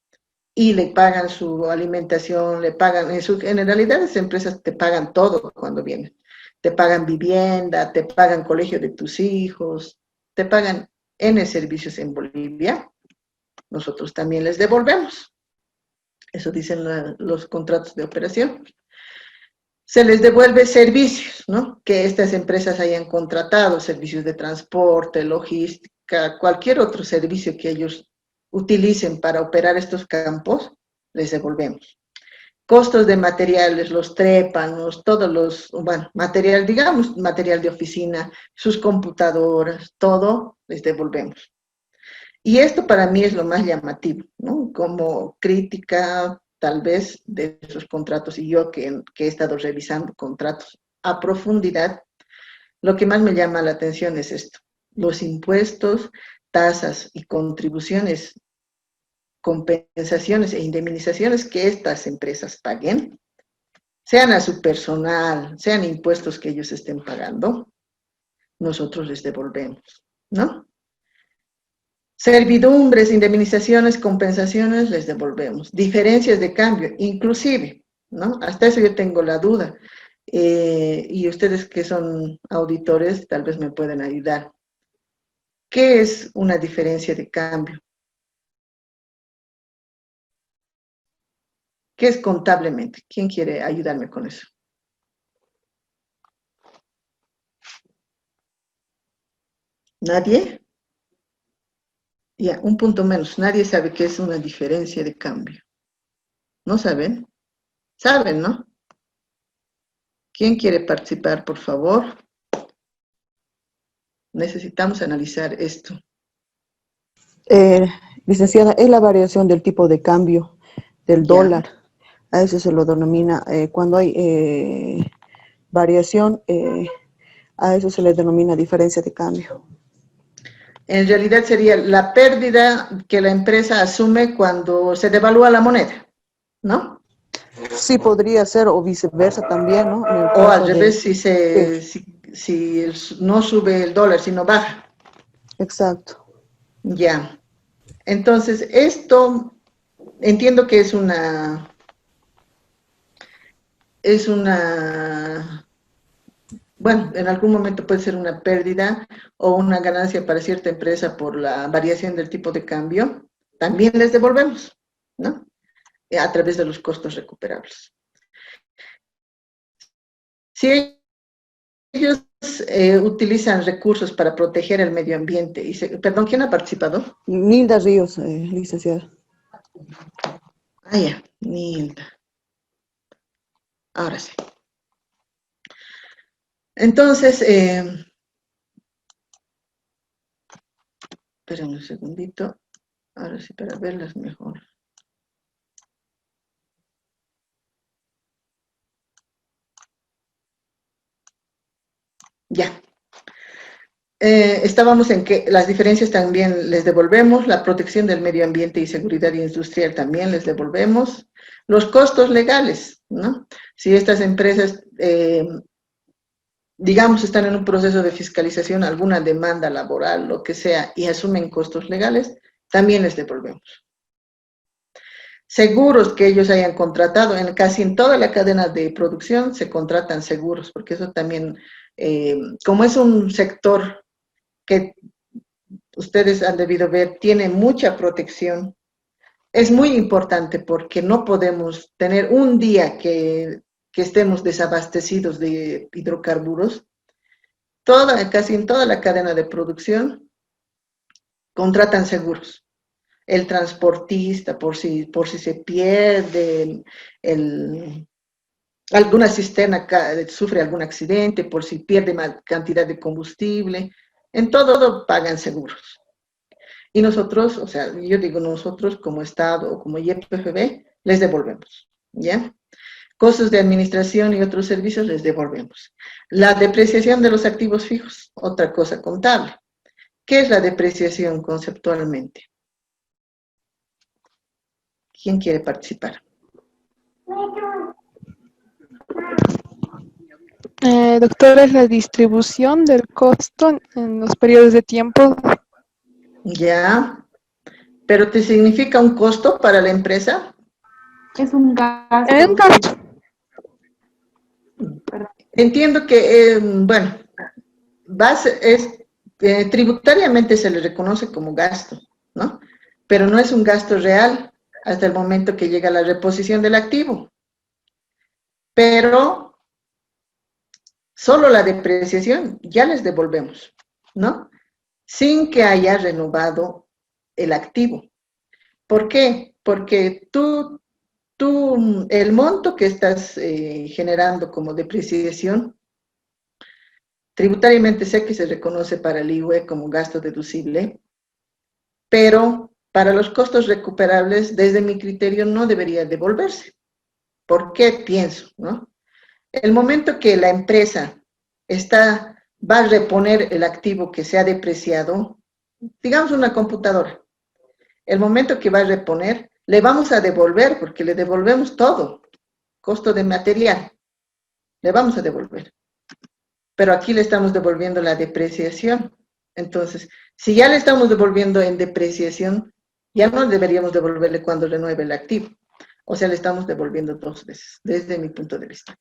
y le pagan su alimentación, le pagan, en realidad las empresas te pagan todo cuando vienen. Te pagan vivienda, te pagan colegio de tus hijos, te pagan N servicios en Bolivia, nosotros también les devolvemos. Eso dicen los contratos de operación. Se les devuelve servicios, ¿no? Que estas empresas hayan contratado, servicios de transporte, logística, cualquier otro servicio que ellos utilicen para operar estos campos, les devolvemos. Costos de materiales, los trépanos, todos los, bueno, material, digamos, material de oficina, sus computadoras, todo les devolvemos. Y esto para mí es lo más llamativo, ¿no? Como crítica, tal vez, de esos contratos, y yo que he estado revisando contratos a profundidad, lo que más me llama la atención es esto. Los impuestos, tasas y contribuciones, compensaciones e indemnizaciones que estas empresas paguen, sean a su personal, sean impuestos que ellos estén pagando, nosotros les devolvemos, ¿no? Servidumbres, indemnizaciones, compensaciones, les devolvemos. Diferencias de cambio, inclusive, ¿no? Hasta eso yo tengo la duda. Y ustedes que son auditores, tal vez me pueden ayudar. ¿Qué es una diferencia de cambio? ¿Qué es contablemente? ¿Quién quiere ayudarme con eso? ¿Nadie? Ya, un punto menos. Nadie sabe qué es una diferencia de cambio. ¿No saben? Saben, ¿no? ¿Quién quiere participar, por favor? Necesitamos analizar esto. Licenciada, es la variación del tipo de cambio del dólar. A eso se lo denomina, cuando hay variación, a eso se le denomina diferencia de cambio. En realidad sería la pérdida que la empresa asume cuando se devalúa la moneda, ¿no? Sí, podría ser, o viceversa también, ¿no? O al revés, si no sube el dólar, sino baja. Exacto. Ya. Entonces, esto entiendo que es una bueno, en algún momento puede ser una pérdida o una ganancia para cierta empresa por la variación del tipo de cambio, también les devolvemos, ¿no? A través de los costos recuperables. Si ellos utilizan recursos para proteger el medio ambiente, perdón, ¿quién ha participado? Nilda Ríos, licenciada. Ah, ya, Nilda. Ahora sí. Entonces, esperen un segundito, ahora sí para verlas mejor. Ya. Estábamos en que las diferencias también les devolvemos, la protección del medio ambiente y seguridad industrial también les devolvemos, los costos legales, ¿no? Si estas empresas digamos, están en un proceso de fiscalización, alguna demanda laboral, lo que sea, y asumen costos legales, también les devolvemos. Seguros que ellos hayan contratado, casi en toda la cadena de producción se contratan seguros, porque eso también, como es un sector que ustedes han debido ver, tiene mucha protección, es muy importante porque no podemos tener un día que estemos desabastecidos de hidrocarburos. Casi en toda la cadena de producción contratan seguros. El transportista, por si se pierde, alguna cisterna sufre algún accidente, por si pierde más cantidad de combustible, en todo pagan seguros. Y nosotros, o sea, yo digo nosotros como Estado o como YPFB, les devolvemos, ¿ya? Costos de administración y otros servicios les devolvemos. La depreciación de los activos fijos, otra cosa contable. ¿Qué es la depreciación conceptualmente? ¿Quién quiere participar? Doctora, es la distribución del costo en los periodos de tiempo. Ya, pero ¿te significa un costo para la empresa? Es un gasto. Es un gasto. Entiendo que, bueno, tributariamente se le reconoce como gasto, ¿no? Pero no es un gasto real hasta el momento que llega la reposición del activo. Pero solo la depreciación ya les devolvemos, ¿no? Sin que haya renovado el activo. ¿Por qué? Porque el monto que estás generando como depreciación, tributariamente sé que se reconoce para el IVA como gasto deducible, pero para los costos recuperables, desde mi criterio, no debería devolverse. ¿Por qué? Pienso, ¿no? El momento que la empresa va a reponer el activo que se ha depreciado, digamos una computadora, el momento que va a reponer, le vamos a devolver, porque le devolvemos todo, costo de material, le vamos a devolver. Pero aquí le estamos devolviendo la depreciación. Entonces, si ya le estamos devolviendo en depreciación, ya no deberíamos devolverle cuando renueve el activo. O sea, le estamos devolviendo 2 veces, desde mi punto de vista.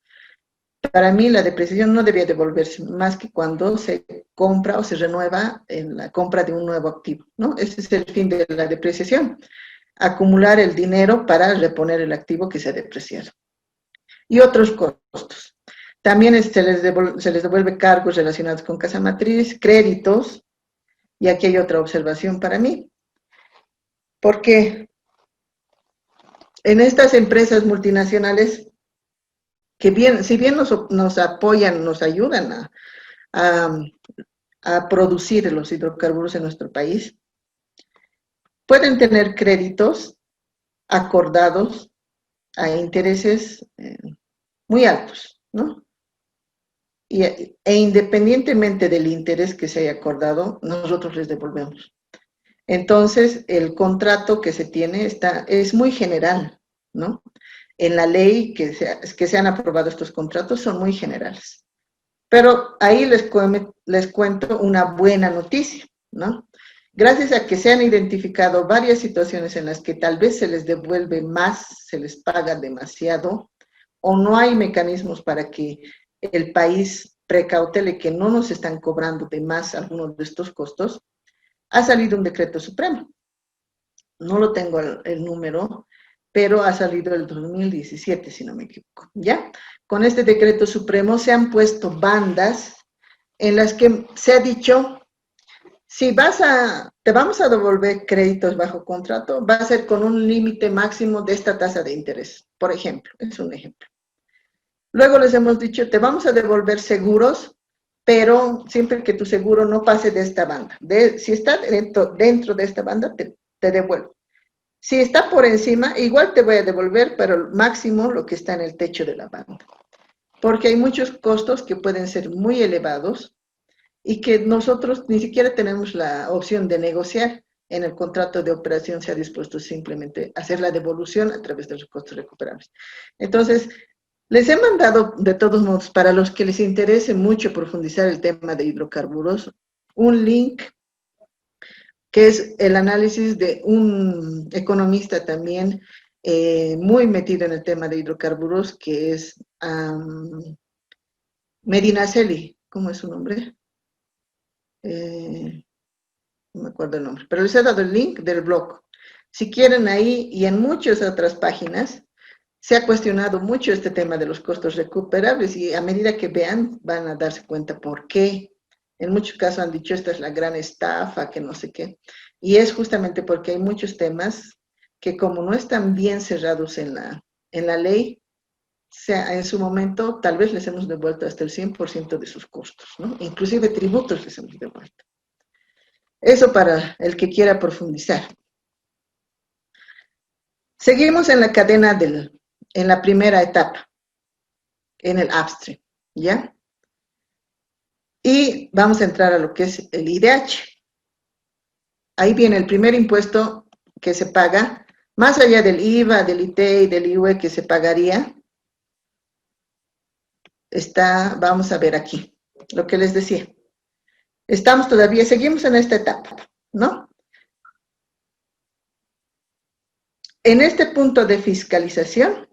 Para mí, la depreciación no debía devolverse más que cuando se compra o se renueva en la compra de un nuevo activo, ¿no? Ese es el fin de la depreciación. Acumular el dinero para reponer el activo que se ha depreciado. Y otros costos. También se les devuelve cargos relacionados con casa matriz, créditos, y aquí hay otra observación para mí. Porque en estas empresas multinacionales, si bien nos apoyan, nos ayudan a producir los hidrocarburos en nuestro país, pueden tener créditos acordados a intereses muy altos, ¿no? E independientemente del interés que se haya acordado, nosotros les devolvemos. Entonces, el contrato que se tiene es muy general, ¿no? En la ley que se han aprobado estos contratos son muy generales. Pero ahí les cuento una buena noticia, ¿no? Gracias a que se han identificado varias situaciones en las que tal vez se les devuelve más, se les paga demasiado, o no hay mecanismos para que el país precautele que no nos están cobrando de más algunos de estos costos, ha salido un decreto supremo. No lo tengo el número, pero ha salido el 2017, si no me equivoco, ¿ya? Con este decreto supremo se han puesto bandas en las que se ha dicho, si te vamos a devolver créditos bajo contrato, va a ser con un límite máximo de esta tasa de interés, por ejemplo, es un ejemplo. Luego les hemos dicho, te vamos a devolver seguros, pero siempre que tu seguro no pase de esta banda. Si está dentro de esta banda, te devuelvo. Si está por encima, igual te voy a devolver, pero máximo lo que está en el techo de la banda. Porque hay muchos costos que pueden ser muy elevados y que nosotros ni siquiera tenemos la opción de negociar. En el contrato de operación se ha dispuesto simplemente hacer la devolución a través de los costos recuperables. Entonces, Les he mandado, de todos modos, para los que les interese mucho profundizar el tema de hidrocarburos, un link que es el análisis de un economista también muy metido en el tema de hidrocarburos, que es Medinaceli. ¿Cómo es su nombre? No me acuerdo el nombre, pero les he dado el link del blog. Si quieren ahí y en muchas otras páginas, se ha cuestionado mucho este tema de los costos recuperables y a medida que vean van a darse cuenta por qué. En muchos casos han dicho esta es la gran estafa, que no sé qué. Y es justamente porque hay muchos temas que como no están bien cerrados en la ley, en su momento tal vez les hemos devuelto hasta el 100% de sus costos, ¿no? Inclusive tributos les hemos devuelto. Eso para el que quiera profundizar. Seguimos en la cadena en la primera etapa, en el upstream, ¿ya? Y vamos a entrar a lo que es el IDH. Ahí viene el primer impuesto que se paga, más allá del IVA, del ITE y del IUE que se pagaría, vamos a ver aquí, lo que les decía. Seguimos en esta etapa, ¿no? En este punto de fiscalización,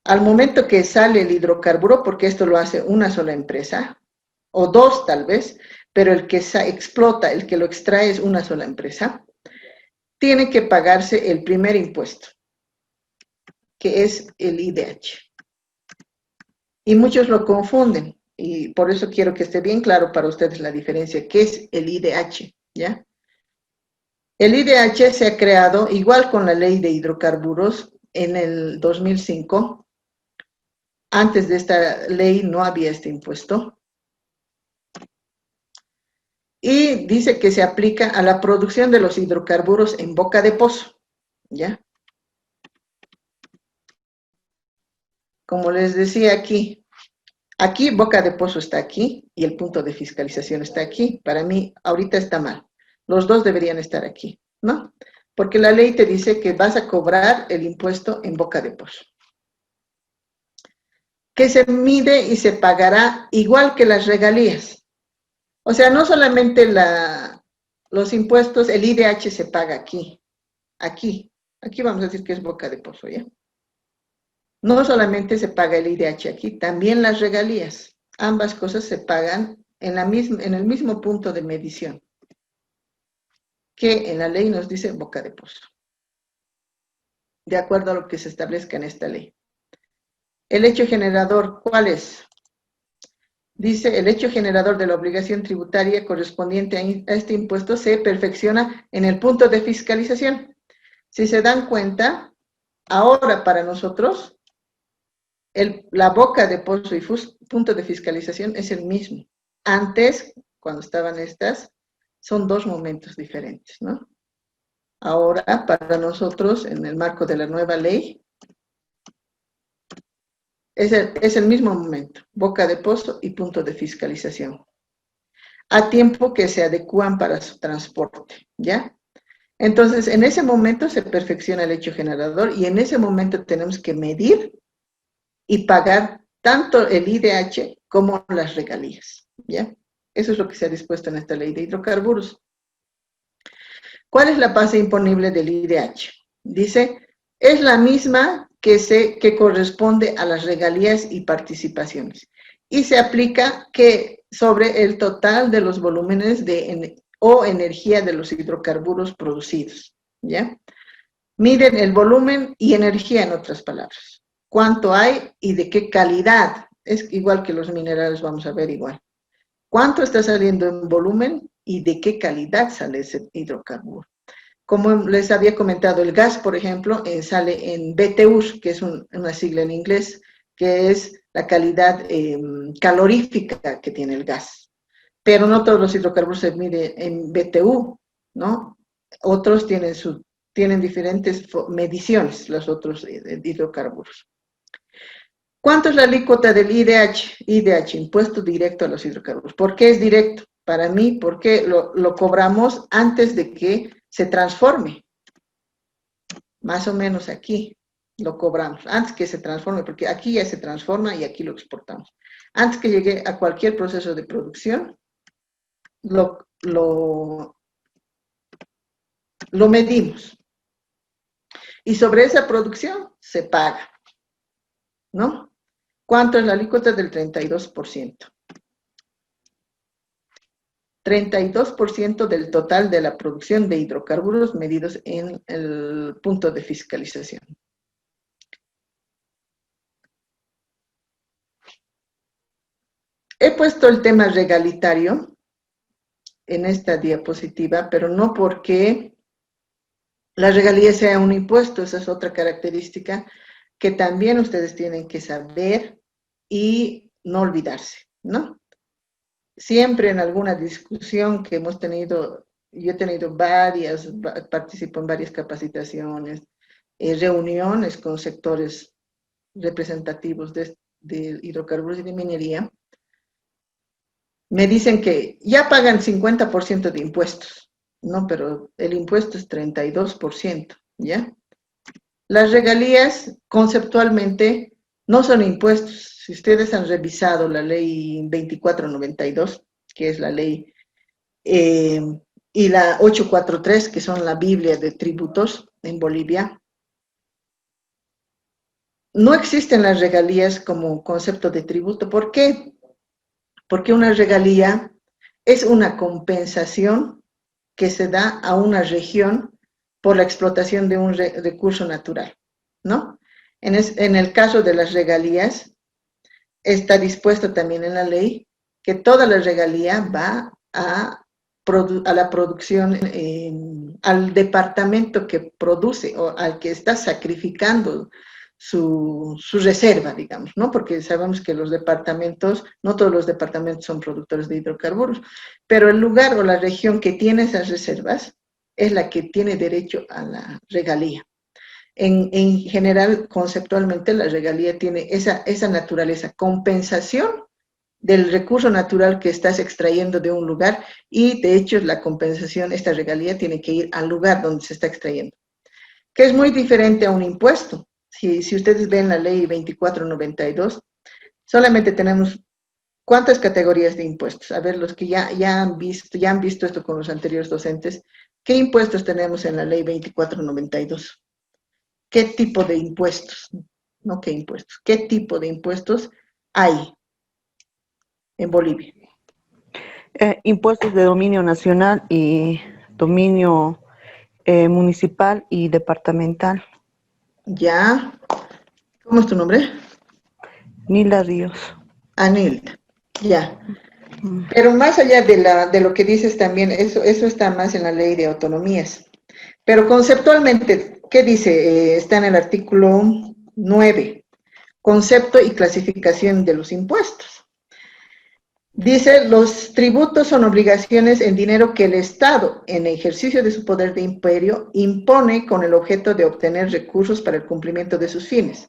al momento que sale el hidrocarburo, porque esto lo hace una sola empresa, o dos tal vez, pero el que explota, el que lo extrae es una sola empresa, tiene que pagarse el primer impuesto, que es el IDH. Y muchos lo confunden, y por eso quiero que esté bien claro para ustedes la diferencia, ¿qué es el IDH? ¿Ya? El IDH se ha creado, igual con la ley de hidrocarburos, en el 2005. Antes de esta ley no había este impuesto. Y dice que se aplica a la producción de los hidrocarburos en boca de pozo, ¿ya? Como les decía aquí boca de pozo está aquí y el punto de fiscalización está aquí. Para mí, ahorita está mal. Los dos deberían estar aquí, ¿no? Porque la ley te dice que vas a cobrar el impuesto en boca de pozo, que se mide y se pagará igual que las regalías. O sea, no solamente los impuestos, el IDH se paga aquí vamos a decir que es boca de pozo, ¿ya? No solamente se paga el IDH aquí, también las regalías. Ambas cosas se pagan en el mismo punto de medición, que en la ley nos dice boca de pozo, de acuerdo a lo que se establezca en esta ley. El hecho generador, ¿cuál es? Dice, el hecho generador de la obligación tributaria correspondiente a este impuesto se perfecciona en el punto de fiscalización. Si se dan cuenta, ahora para nosotros, la boca de pozo y punto de fiscalización es el mismo. Antes, cuando estaban estas, son dos momentos diferentes, ¿no? Ahora, para nosotros, en el marco de la nueva ley, es el mismo momento, boca de pozo y punto de fiscalización, a tiempo que se adecúan para su transporte, ¿ya? Entonces, en ese momento se perfecciona el hecho generador y en ese momento tenemos que medir y pagar tanto el IDH como las regalías, ¿ya? Eso es lo que se ha dispuesto en esta ley de hidrocarburos. ¿Cuál es la base imponible del IDH? Dice, es la misma que corresponde a las regalías y participaciones. Y se aplica sobre el total de los volúmenes o energía de los hidrocarburos producidos, ¿ya? Miden el volumen y energía, en otras palabras. ¿Cuánto hay y de qué calidad? Es igual que los minerales, vamos a ver igual. ¿Cuánto está saliendo en volumen y de qué calidad sale ese hidrocarburo? Como les había comentado, el gas, por ejemplo, sale en BTUs, que es una sigla en inglés, que es la calidad calorífica que tiene el gas. Pero no todos los hidrocarburos se miden en BTU, ¿no? Otros tienen diferentes mediciones, los otros hidrocarburos. ¿Cuánto es la alícuota del IDH? IDH, impuesto directo a los hidrocarburos. ¿Por qué es directo? Para mí, porque lo cobramos antes de que se transforme. Más o menos aquí. lo cobramos, antes que se transforme, porque aquí ya se transforma y aquí lo exportamos. Antes que llegue a cualquier proceso de producción, lo medimos. Y sobre esa producción se paga, ¿no? ¿Cuánto es la alícuota? Del 32%. 32% del total de la producción de hidrocarburos medidos en el punto de fiscalización. He puesto el tema regalitario en esta diapositiva, pero no porque la regalía sea un impuesto, esa es otra característica que también ustedes tienen que saber y no olvidarse, ¿no? Siempre en alguna discusión que hemos tenido, yo he tenido participo en varias capacitaciones, reuniones con sectores representativos de hidrocarburos y de minería, me dicen que ya pagan 50% de impuestos, ¿no? Pero el impuesto es 32%, ¿ya? Las regalías, conceptualmente, no son impuestos. Si ustedes han revisado la ley 2492, que es la ley, y la 843, que son la Biblia de tributos en Bolivia, no existen las regalías como concepto de tributo. ¿Por qué? Porque una regalía es una compensación que se da a una región por la explotación de un recurso natural, ¿no? En el caso de las regalías, está dispuesto también en la ley que toda la regalía va a la producción, al departamento que produce o al que está sacrificando su reserva, digamos, ¿no? Porque sabemos que los departamentos, no todos los departamentos son productores de hidrocarburos, pero el lugar o la región que tiene esas reservas es la que tiene derecho a la regalía. En general, conceptualmente, la regalía tiene esa naturaleza, compensación del recurso natural que estás extrayendo de un lugar, y de hecho la compensación, esta regalía tiene que ir al lugar donde se está extrayendo, que es muy diferente a un impuesto. Si ustedes ven la ley 2492, solamente tenemos ¿cuántas categorías de impuestos? A ver, los que ya han visto esto con los anteriores docentes, ¿qué impuestos tenemos en la ley 2492? ¿Qué tipo de impuestos? No qué impuestos, ¿qué tipo de impuestos hay en Bolivia? Impuestos de dominio nacional y dominio municipal y departamental. Ya. ¿Cómo es tu nombre? Nilda Ríos. Anilda, ya. Pero más allá de lo que dices también, eso está más en la ley de autonomías. Pero conceptualmente, ¿qué dice? Está en el artículo 9, concepto y clasificación de los impuestos. Dice, los tributos son obligaciones en dinero que el Estado, en ejercicio de su poder de imperio, impone con el objeto de obtener recursos para el cumplimiento de sus fines.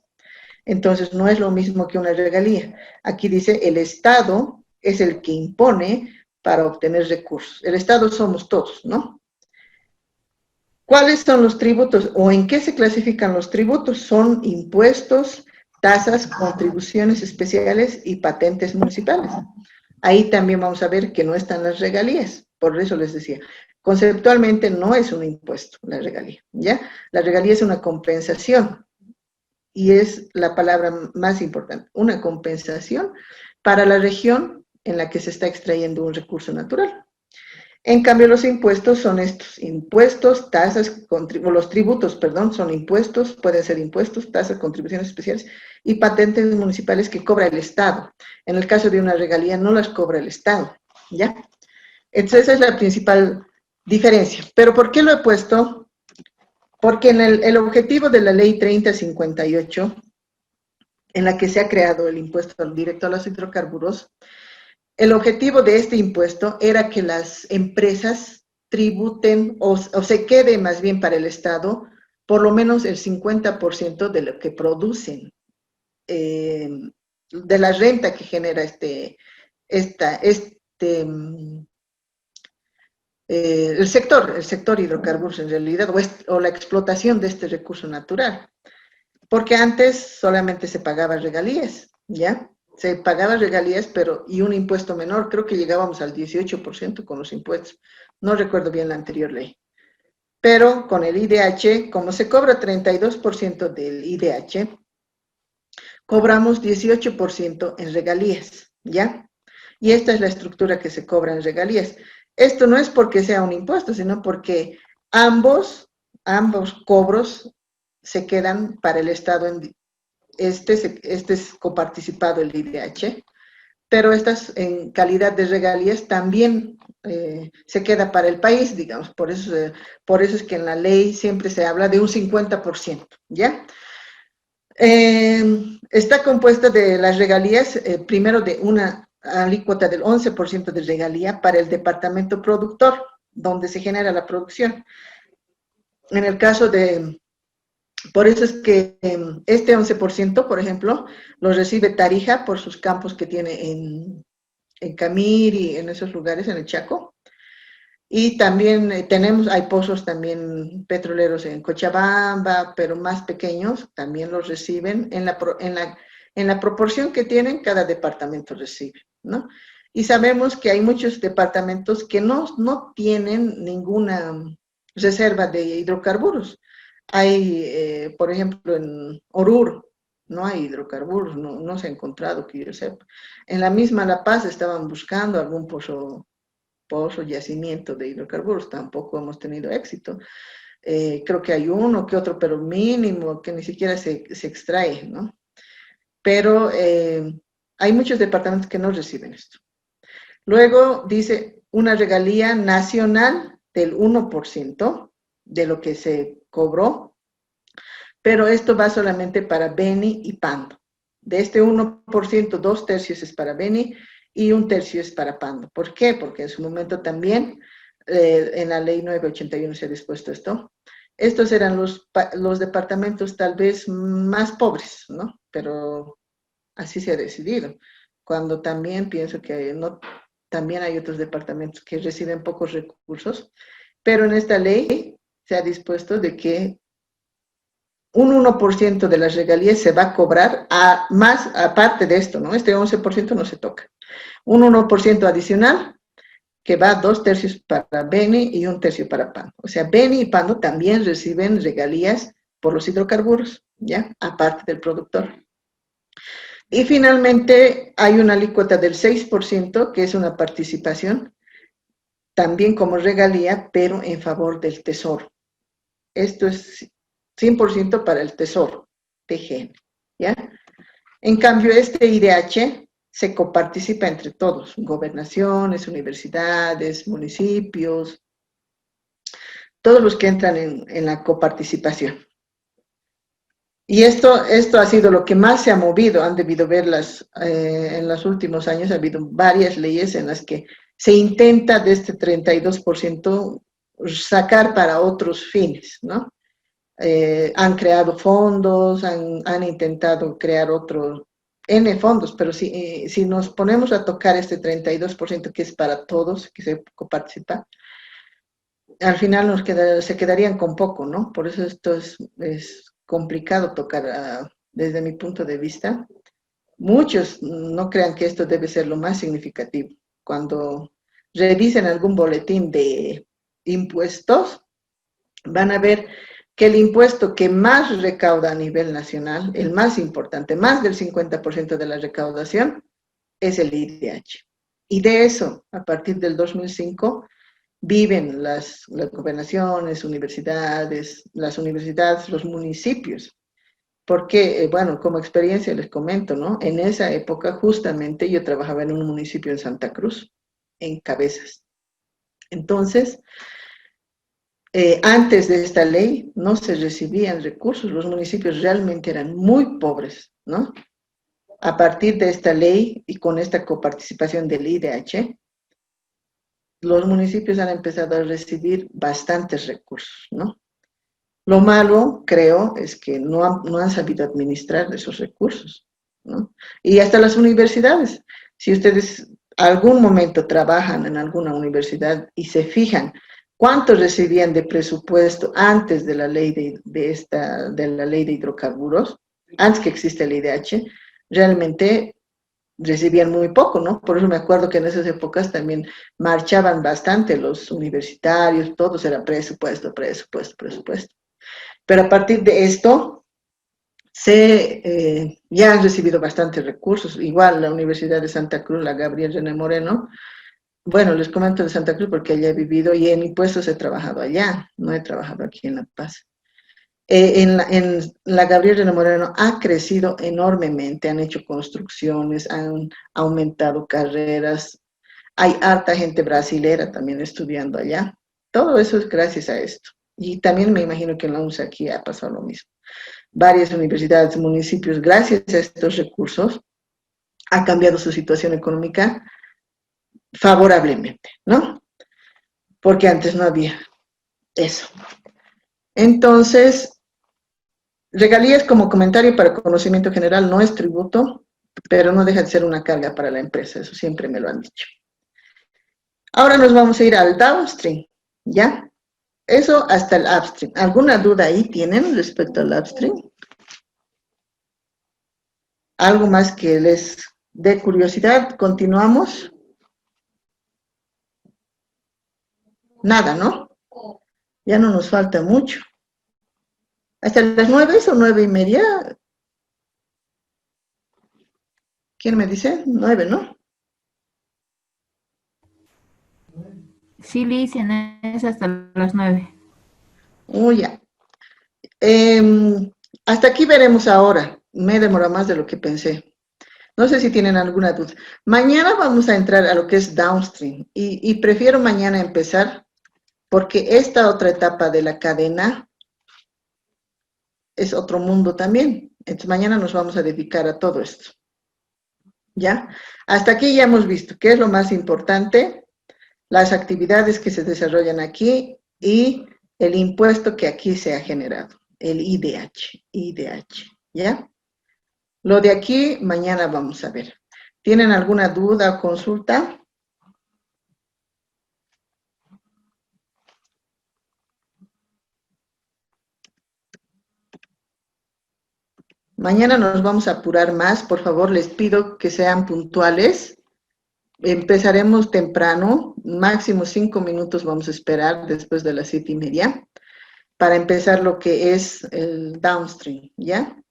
Entonces, no es lo mismo que una regalía. Aquí dice, el Estado es el que impone para obtener recursos. El Estado somos todos, ¿no? ¿Cuáles son los tributos o en qué se clasifican los tributos? Son impuestos, tasas, contribuciones especiales y patentes municipales. Ahí también vamos a ver que no están las regalías, por eso les decía, conceptualmente no es un impuesto la regalía, ¿ya? La regalía es una compensación y es la palabra más importante, una compensación para la región en la que se está extrayendo un recurso natural. En cambio, los impuestos son estos, impuestos, tasas, los tributos, perdón, son impuestos, pueden ser impuestos, tasas, contribuciones especiales y patentes municipales que cobra el Estado. En el caso de una regalía no las cobra el Estado, ¿ya? Entonces esa es la principal diferencia. ¿Pero por qué lo he puesto? Porque en el objetivo de la ley 3058, en la que se ha creado el impuesto directo a los hidrocarburos, el objetivo de este impuesto era que las empresas tributen o se quede más bien para el Estado por lo menos el 50% de lo que producen, de la renta que genera el sector hidrocarburos en realidad, o la explotación de este recurso natural. porque antes solamente se pagaba regalías, ¿ya? Se pagaba regalías, pero y un impuesto menor, creo que llegábamos al 18% con los impuestos. No recuerdo bien la anterior ley. Pero con el IDH, como se cobra 32% del IDH, cobramos 18% en regalías, ¿ya? Y esta es la estructura que se cobra en regalías. Esto no es porque sea un impuesto, sino porque ambos cobros se quedan para el Estado. Este es coparticipado el IDH, pero estas en calidad de regalías también se queda para el país, digamos. Por eso es que en la ley siempre se habla de un 50%, ¿ya? Está compuesta de las regalías, primero de una alícuota del 11% de regalía para el departamento productor, donde se genera la producción. En el caso de, por eso es que este 11%, por ejemplo, lo recibe Tarija por sus campos que tiene en Camir y en esos lugares, en el Chaco. Y también hay pozos también petroleros en Cochabamba, pero más pequeños, también los reciben en la proporción que tienen, cada departamento recibe, ¿no? Y sabemos que hay muchos departamentos que no tienen ninguna reserva de hidrocarburos. Hay, por ejemplo, en Oruro, no hay hidrocarburos, no se ha encontrado, que yo sepa. En la misma La Paz estaban buscando algún pozo, yacimiento de hidrocarburos, tampoco hemos tenido éxito. Creo que hay uno que otro, pero mínimo, que ni siquiera se extrae, ¿no? Pero hay muchos departamentos que no reciben esto. Luego dice una regalía nacional del 1% de lo que se cobró, pero esto va solamente para Beni y Pando. De este 1%, 2/3 es para Beni y 1/3 es para Pando. ¿Por qué? Porque en su momento también en la ley 981 se ha dispuesto esto. Estos eran los departamentos tal vez más pobres, ¿no? Pero así se ha decidido. Cuando también pienso que también hay otros departamentos que reciben pocos recursos, pero en esta ley se ha dispuesto de que un 1% de las regalías se va a cobrar más aparte de esto, ¿no? Este 11% no se toca. Un 1% adicional que va 2/3 para Beni y 1/3 para Pando. O sea, Beni y Pando también reciben regalías por los hidrocarburos, ¿ya? Aparte del productor. Y finalmente hay una alícuota del 6%, que es una participación, también como regalía, pero en favor del Tesoro. Esto es 100% para el Tesoro, TGN, ¿ya? En cambio, este IDH se coparticipa entre todos, gobernaciones, universidades, municipios, todos los que entran en la coparticipación. Y esto ha sido lo que más se ha movido. Han debido verlas en los últimos años. Ha habido varias leyes en las que se intenta de este 32% sacar para otros fines, ¿no? Han creado fondos, han intentado crear N fondos, pero si nos ponemos a tocar este 32% que es para todos, que se coparticipa, al final se quedarían con poco, ¿no? Por eso esto es complicado tocar desde mi punto de vista. Muchos no crean que esto debe ser lo más significativo. Cuando revisen algún boletín de impuestos, van a ver que el impuesto que más recauda a nivel nacional, el más importante, más del 50% de la recaudación, es el IDH. Y de eso, a partir del 2005, viven las gobernaciones, las universidades, los municipios. Porque, bueno, como experiencia les comento, ¿no? En esa época, justamente, yo trabajaba en un municipio en Santa Cruz, en Cabezas. Entonces, antes de esta ley, no se recibían recursos, los municipios realmente eran muy pobres, ¿no? A partir de esta ley y con esta coparticipación del IDH, los municipios han empezado a recibir bastantes recursos, ¿no? Lo malo, creo, es que no han sabido administrar esos recursos, ¿no? Y hasta las universidades. Si ustedes algún momento trabajan en alguna universidad y se fijan cuánto recibían de presupuesto antes de la ley de la ley de hidrocarburos, antes que existe el IDH, realmente recibían muy poco, ¿no? Por eso me acuerdo que en esas épocas también marchaban bastante los universitarios, todos era presupuesto, presupuesto, presupuesto. Pero a partir de esto, ya han recibido bastantes recursos. Igual la Universidad de Santa Cruz, la Gabriel René Moreno, bueno, les comento de Santa Cruz porque allá he vivido y en impuestos he trabajado allá, no he trabajado aquí en La Paz. En la Gabriel René Moreno ha crecido enormemente, han hecho construcciones, han aumentado carreras, hay harta gente brasilera también estudiando allá. Todo eso es gracias a esto. Y también me imagino que en la UNSA aquí ha pasado lo mismo. Varias universidades, municipios, gracias a estos recursos, ha cambiado su situación económica favorablemente, ¿no? Porque antes no había eso. Entonces, regalías como comentario para conocimiento general no es tributo, pero no deja de ser una carga para la empresa, eso siempre me lo han dicho. Ahora nos vamos a ir al downstream, ¿ya? Eso hasta el upstream. ¿Alguna duda ahí tienen respecto al upstream? ¿Algo más que les dé curiosidad? ¿Continuamos? Nada, ¿no? Ya no nos falta mucho. ¿Hasta las 9 o 9:30? ¿Quién me dice? 9, ¿no? Sí, Liz, es hasta las 9. Ya. Hasta aquí veremos ahora. Me demora más de lo que pensé. No sé si tienen alguna duda. Mañana vamos a entrar a lo que es downstream y prefiero mañana empezar porque esta otra etapa de la cadena es otro mundo también. Entonces mañana nos vamos a dedicar a todo esto. ¿Ya? Hasta aquí ya hemos visto qué es lo más importante, las actividades que se desarrollan aquí y el impuesto que aquí se ha generado, el IDH, ¿ya? Lo de aquí, mañana vamos a ver. ¿Tienen alguna duda o consulta? Mañana nos vamos a apurar más, por favor, les pido que sean puntuales. Empezaremos temprano, máximo 5 minutos vamos a esperar después de las 7:30 para empezar lo que es el downstream, ¿ya?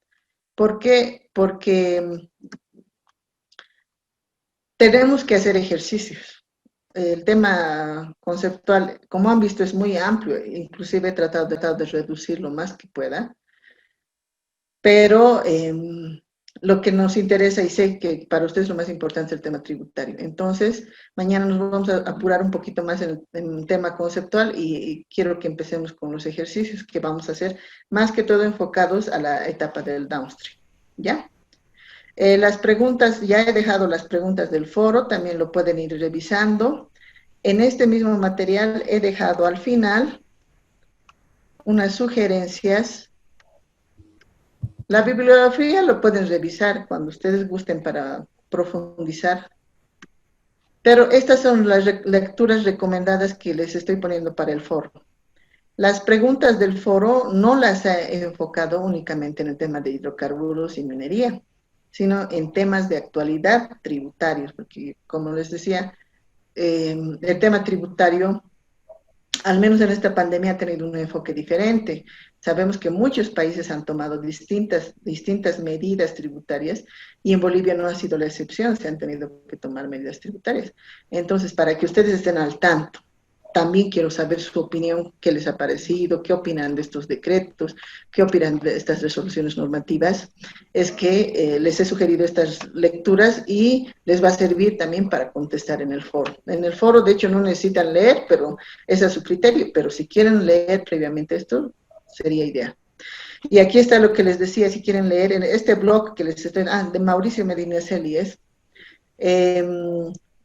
¿Por qué? Porque tenemos que hacer ejercicios. El tema conceptual, como han visto, es muy amplio, inclusive he tratado de reducir lo más que pueda, pero lo que nos interesa, y sé que para ustedes lo más importante es el tema tributario. Entonces, mañana nos vamos a apurar un poquito más en el tema conceptual y quiero que empecemos con los ejercicios que vamos a hacer, más que todo enfocados a la etapa del downstream, ¿ya? Las preguntas, ya he dejado las preguntas del foro, también lo pueden ir revisando. En este mismo material he dejado al final unas sugerencias. La bibliografía lo pueden revisar cuando ustedes gusten para profundizar. Pero estas son las lecturas recomendadas que les estoy poniendo para el foro. Las preguntas del foro no las he enfocado únicamente en el tema de hidrocarburos y minería, sino en temas de actualidad tributarios, porque como les decía, el tema tributario, al menos en esta pandemia, ha tenido un enfoque diferente. Sabemos que muchos países han tomado distintas medidas tributarias y en Bolivia no ha sido la excepción, se han tenido que tomar medidas tributarias. Entonces, para que ustedes estén al tanto, también quiero saber su opinión, qué les ha parecido, qué opinan de estos decretos, qué opinan de estas resoluciones normativas. Es que les he sugerido estas lecturas y les va a servir también para contestar en el foro. En el foro, de hecho, no necesitan leer, pero ese es su criterio, pero si quieren leer previamente esto, sería ideal. Y aquí está lo que les decía, si quieren leer en este blog que les estoy, de Mauricio Medinaceli es,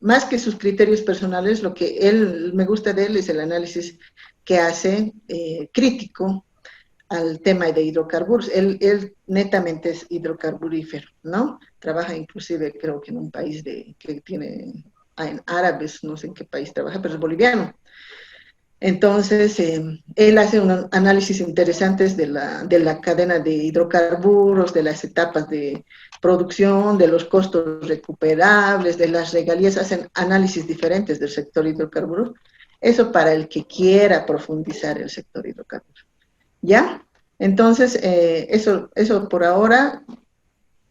más que sus criterios personales, lo que me gusta de él es el análisis que hace crítico al tema de hidrocarburos. Él netamente es hidrocarburífero, ¿no? Trabaja inclusive, creo que en un país que tiene, en árabes, no sé en qué país trabaja, pero es boliviano. Entonces, él hace unos análisis interesantes de la cadena de hidrocarburos, de las etapas de producción, de los costos recuperables, de las regalías, hacen análisis diferentes del sector hidrocarburos. Eso para el que quiera profundizar el sector hidrocarburos. ¿Ya? Entonces, eso por ahora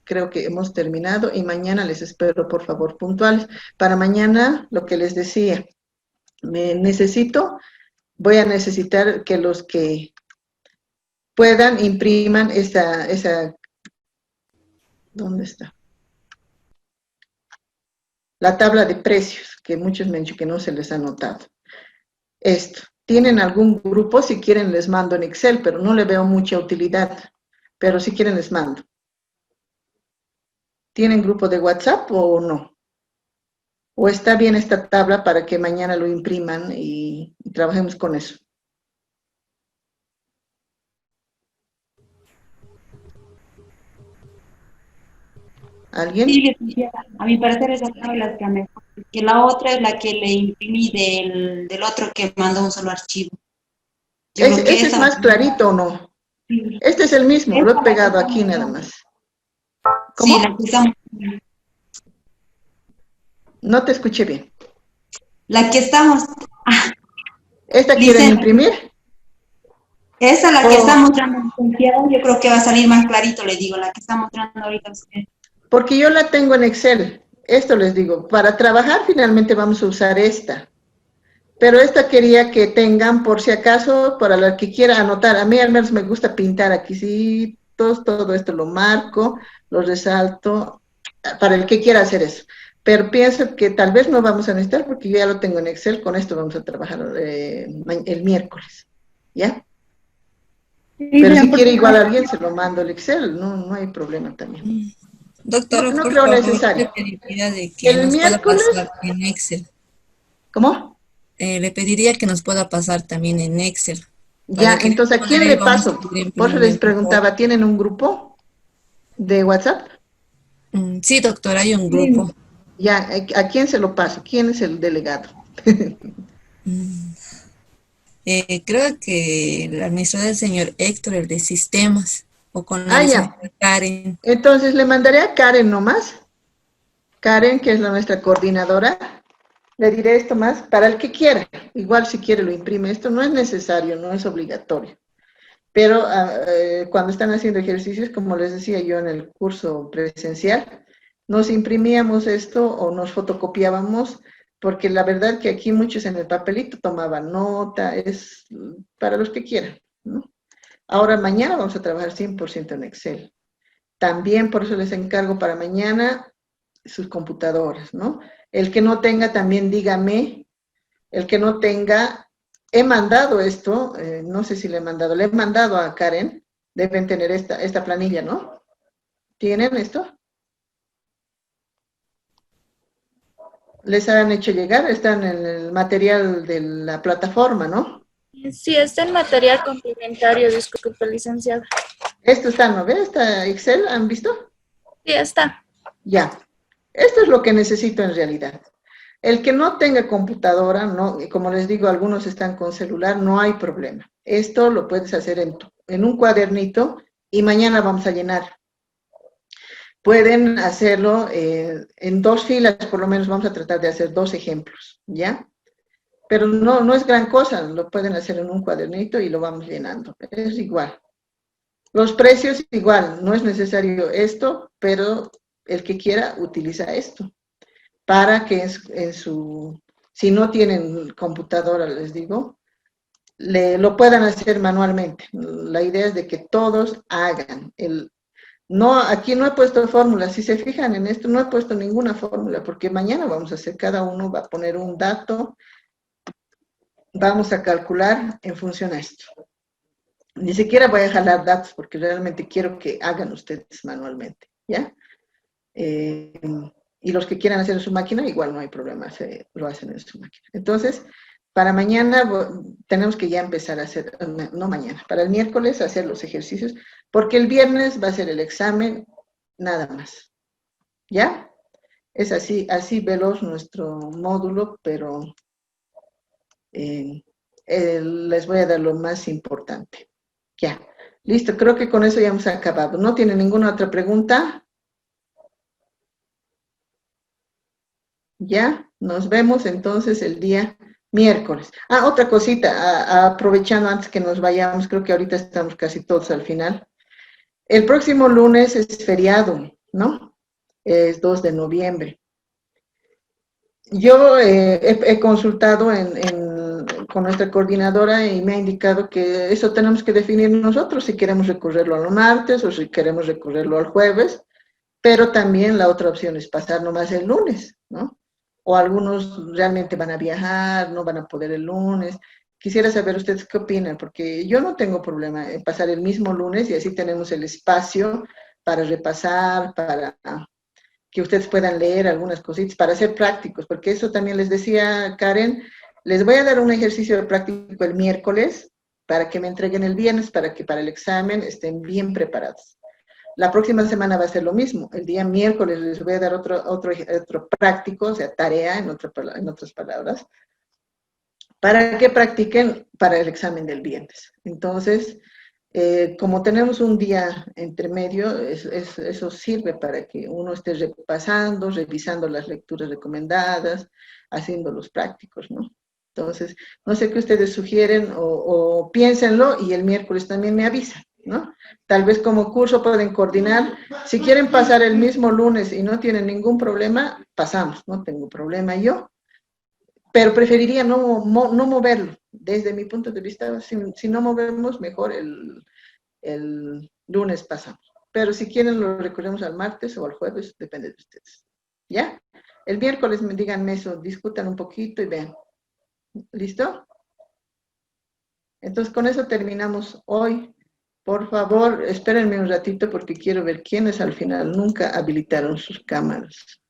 creo que hemos terminado y mañana les espero, por favor, puntuales. Para mañana, lo que les decía, voy a necesitar que los que puedan impriman esa, ¿dónde está? La tabla de precios, que muchos me han dicho que no se les ha notado. Esto, ¿tienen algún grupo? Si quieren les mando en Excel, pero no le veo mucha utilidad, pero si quieren les mando. ¿Tienen grupo de WhatsApp o no? ¿O está bien esta tabla para que mañana lo impriman y trabajemos con eso? ¿Alguien? Sí, a mi parecer esa tabla es la mejor, que la otra es la que le imprimí del otro que mandó un solo archivo. ¿Ese es más clarito o no? Sí. Este es el mismo, lo he pegado aquí nada más. ¿Cómo? Sí, la que estamos... No te escuché bien. La que estamos... ¿Esta quieren imprimir? Esa, la que está mostrando, yo creo que va a salir más clarito, le digo, la que está mostrando ahorita usted. Porque yo la tengo en Excel. Esto les digo, para trabajar finalmente vamos a usar esta. Pero esta quería que tengan, por si acaso, para la que quiera anotar. A mí al menos me gusta pintar aquí, sí, todo esto lo marco, lo resalto, para el que quiera hacer eso. Pero pienso que tal vez no vamos a necesitar porque yo ya lo tengo en Excel, con esto vamos a trabajar el miércoles, ¿ya? Sí, pero si quiere igual a alguien se lo mando el Excel, no hay problema también. Doctora, no por creo favor, necesario. le pediría de que el nos miércoles, pueda pasar en Excel. ¿Cómo? Le pediría que nos pueda pasar también en Excel. Ya, entonces, ¿a quién le paso? Por eso les preguntaba, ¿tienen un grupo de WhatsApp? Sí, doctora, hay un grupo. Ya, ¿a quién se lo paso? ¿Quién es el delegado? Creo que el administrador es el señor Héctor, el de sistemas, o con la licenciada Karen. Entonces, le mandaré a Karen nomás. Karen, que es nuestra coordinadora. Le diré esto más, para el que quiera, igual si quiere lo imprime, esto no es necesario, no es obligatorio, pero cuando están haciendo ejercicios, como les decía yo en el curso presencial, nos imprimíamos esto o nos fotocopiábamos, porque la verdad que aquí muchos en el papelito tomaban nota, es para los que quieran, ¿no? Ahora mañana vamos a trabajar 100% en Excel, también por eso les encargo para mañana sus computadoras, ¿no? El que no tenga también dígame, el que no tenga, he mandado esto, no sé si le he mandado a Karen, deben tener esta planilla, ¿no? ¿Tienen esto? Les han hecho llegar, están en el material de la plataforma, ¿no? Sí, está en material complementario, disculpe, licenciada. Esto está, ¿no ve? ¿Está Excel? ¿Han visto? Sí, está. Ya. Esto es lo que necesito en realidad. El que no tenga computadora, no, como les digo, algunos están con celular, no hay problema. Esto lo puedes hacer en un cuadernito y mañana vamos a llenar. Pueden hacerlo en 2 filas, por lo menos vamos a tratar de hacer 2 ejemplos, ¿ya? Pero no es gran cosa, lo pueden hacer en un cuadernito y lo vamos llenando. Es igual. Los precios igual, no es necesario esto, pero el que quiera utiliza esto, para que si no tienen computadora, les digo, lo puedan hacer manualmente. La idea es de que todos hagan. Aquí no he puesto fórmulas, si se fijan en esto, no he puesto ninguna fórmula, porque mañana vamos a hacer, cada uno va a poner un dato, vamos a calcular en función a esto. Ni siquiera voy a jalar datos, porque realmente quiero que hagan ustedes manualmente, ¿ya? Y los que quieran hacer en su máquina, igual no hay problema, lo hacen en su máquina. Entonces, para mañana tenemos que ya empezar a hacer, no mañana, para el miércoles hacer los ejercicios, porque el viernes va a ser el examen, nada más. ¿Ya? Es así veloz nuestro módulo, pero les voy a dar lo más importante. Ya, listo, creo que con eso ya hemos acabado. ¿No tiene ninguna otra pregunta? Ya, nos vemos entonces el día miércoles. Otra cosita, aprovechando antes que nos vayamos, creo que ahorita estamos casi todos al final. El próximo lunes es feriado, ¿no? Es 2 de noviembre. Yo he consultado con nuestra coordinadora y me ha indicado que eso tenemos que definir nosotros, si queremos recorrerlo a los martes o si queremos recorrerlo al jueves, pero también la otra opción es pasar nomás el lunes, ¿no? O algunos realmente van a viajar, no van a poder el lunes. Quisiera saber ustedes qué opinan, porque yo no tengo problema en pasar el mismo lunes y así tenemos el espacio para repasar, para que ustedes puedan leer algunas cositas, para ser prácticos, porque eso también les decía Karen, les voy a dar un ejercicio práctico el miércoles para que me entreguen el viernes, para que para el examen estén bien preparados. La próxima semana va a ser lo mismo. El día miércoles les voy a dar otro práctico, o sea, tarea, en otras palabras, para que practiquen para el examen del viernes. Entonces, como tenemos un día entre medio, eso sirve para que uno esté repasando, revisando las lecturas recomendadas, haciendo los prácticos, ¿no? Entonces, no sé qué ustedes sugieren o piénsenlo y el miércoles también me avisan, ¿no? Tal vez como curso pueden coordinar. Si quieren pasar el mismo lunes y no tienen ningún problema, pasamos, no tengo problema yo. Pero preferiría no moverlo. Desde mi punto de vista, si no movemos, mejor el lunes pasamos. Pero si quieren lo recorremos al martes o al jueves, depende de ustedes. ¿Ya? El miércoles díganme eso, discutan un poquito y vean. ¿Listo? Entonces con eso terminamos hoy. Por favor, espérenme un ratito porque quiero ver quiénes al final nunca habilitaron sus cámaras.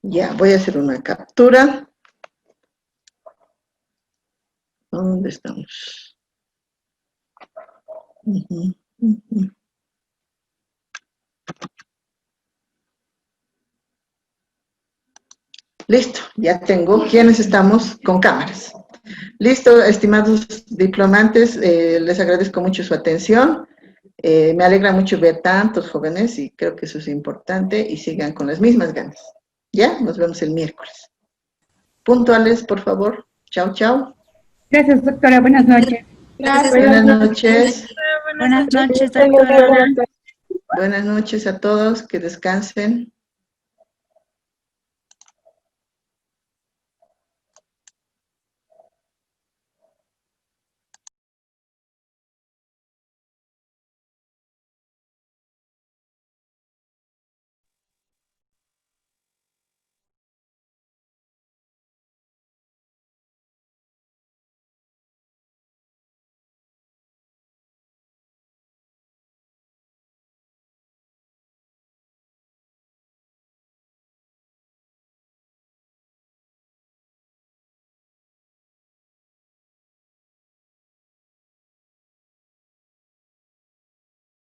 Ya, voy a hacer una captura. ¿Dónde estamos? Listo, ya tengo quiénes estamos con cámaras. Listo, estimados diplomantes, les agradezco mucho su atención. Me alegra mucho ver tantos jóvenes y creo que eso es importante y sigan con las mismas ganas. Ya, nos vemos el miércoles. Puntuales, por favor. Chao, chao. Gracias, doctora. Buenas noches. Buenas noches. Buenas noches, doctora. Buenas noches a todos. Que descansen.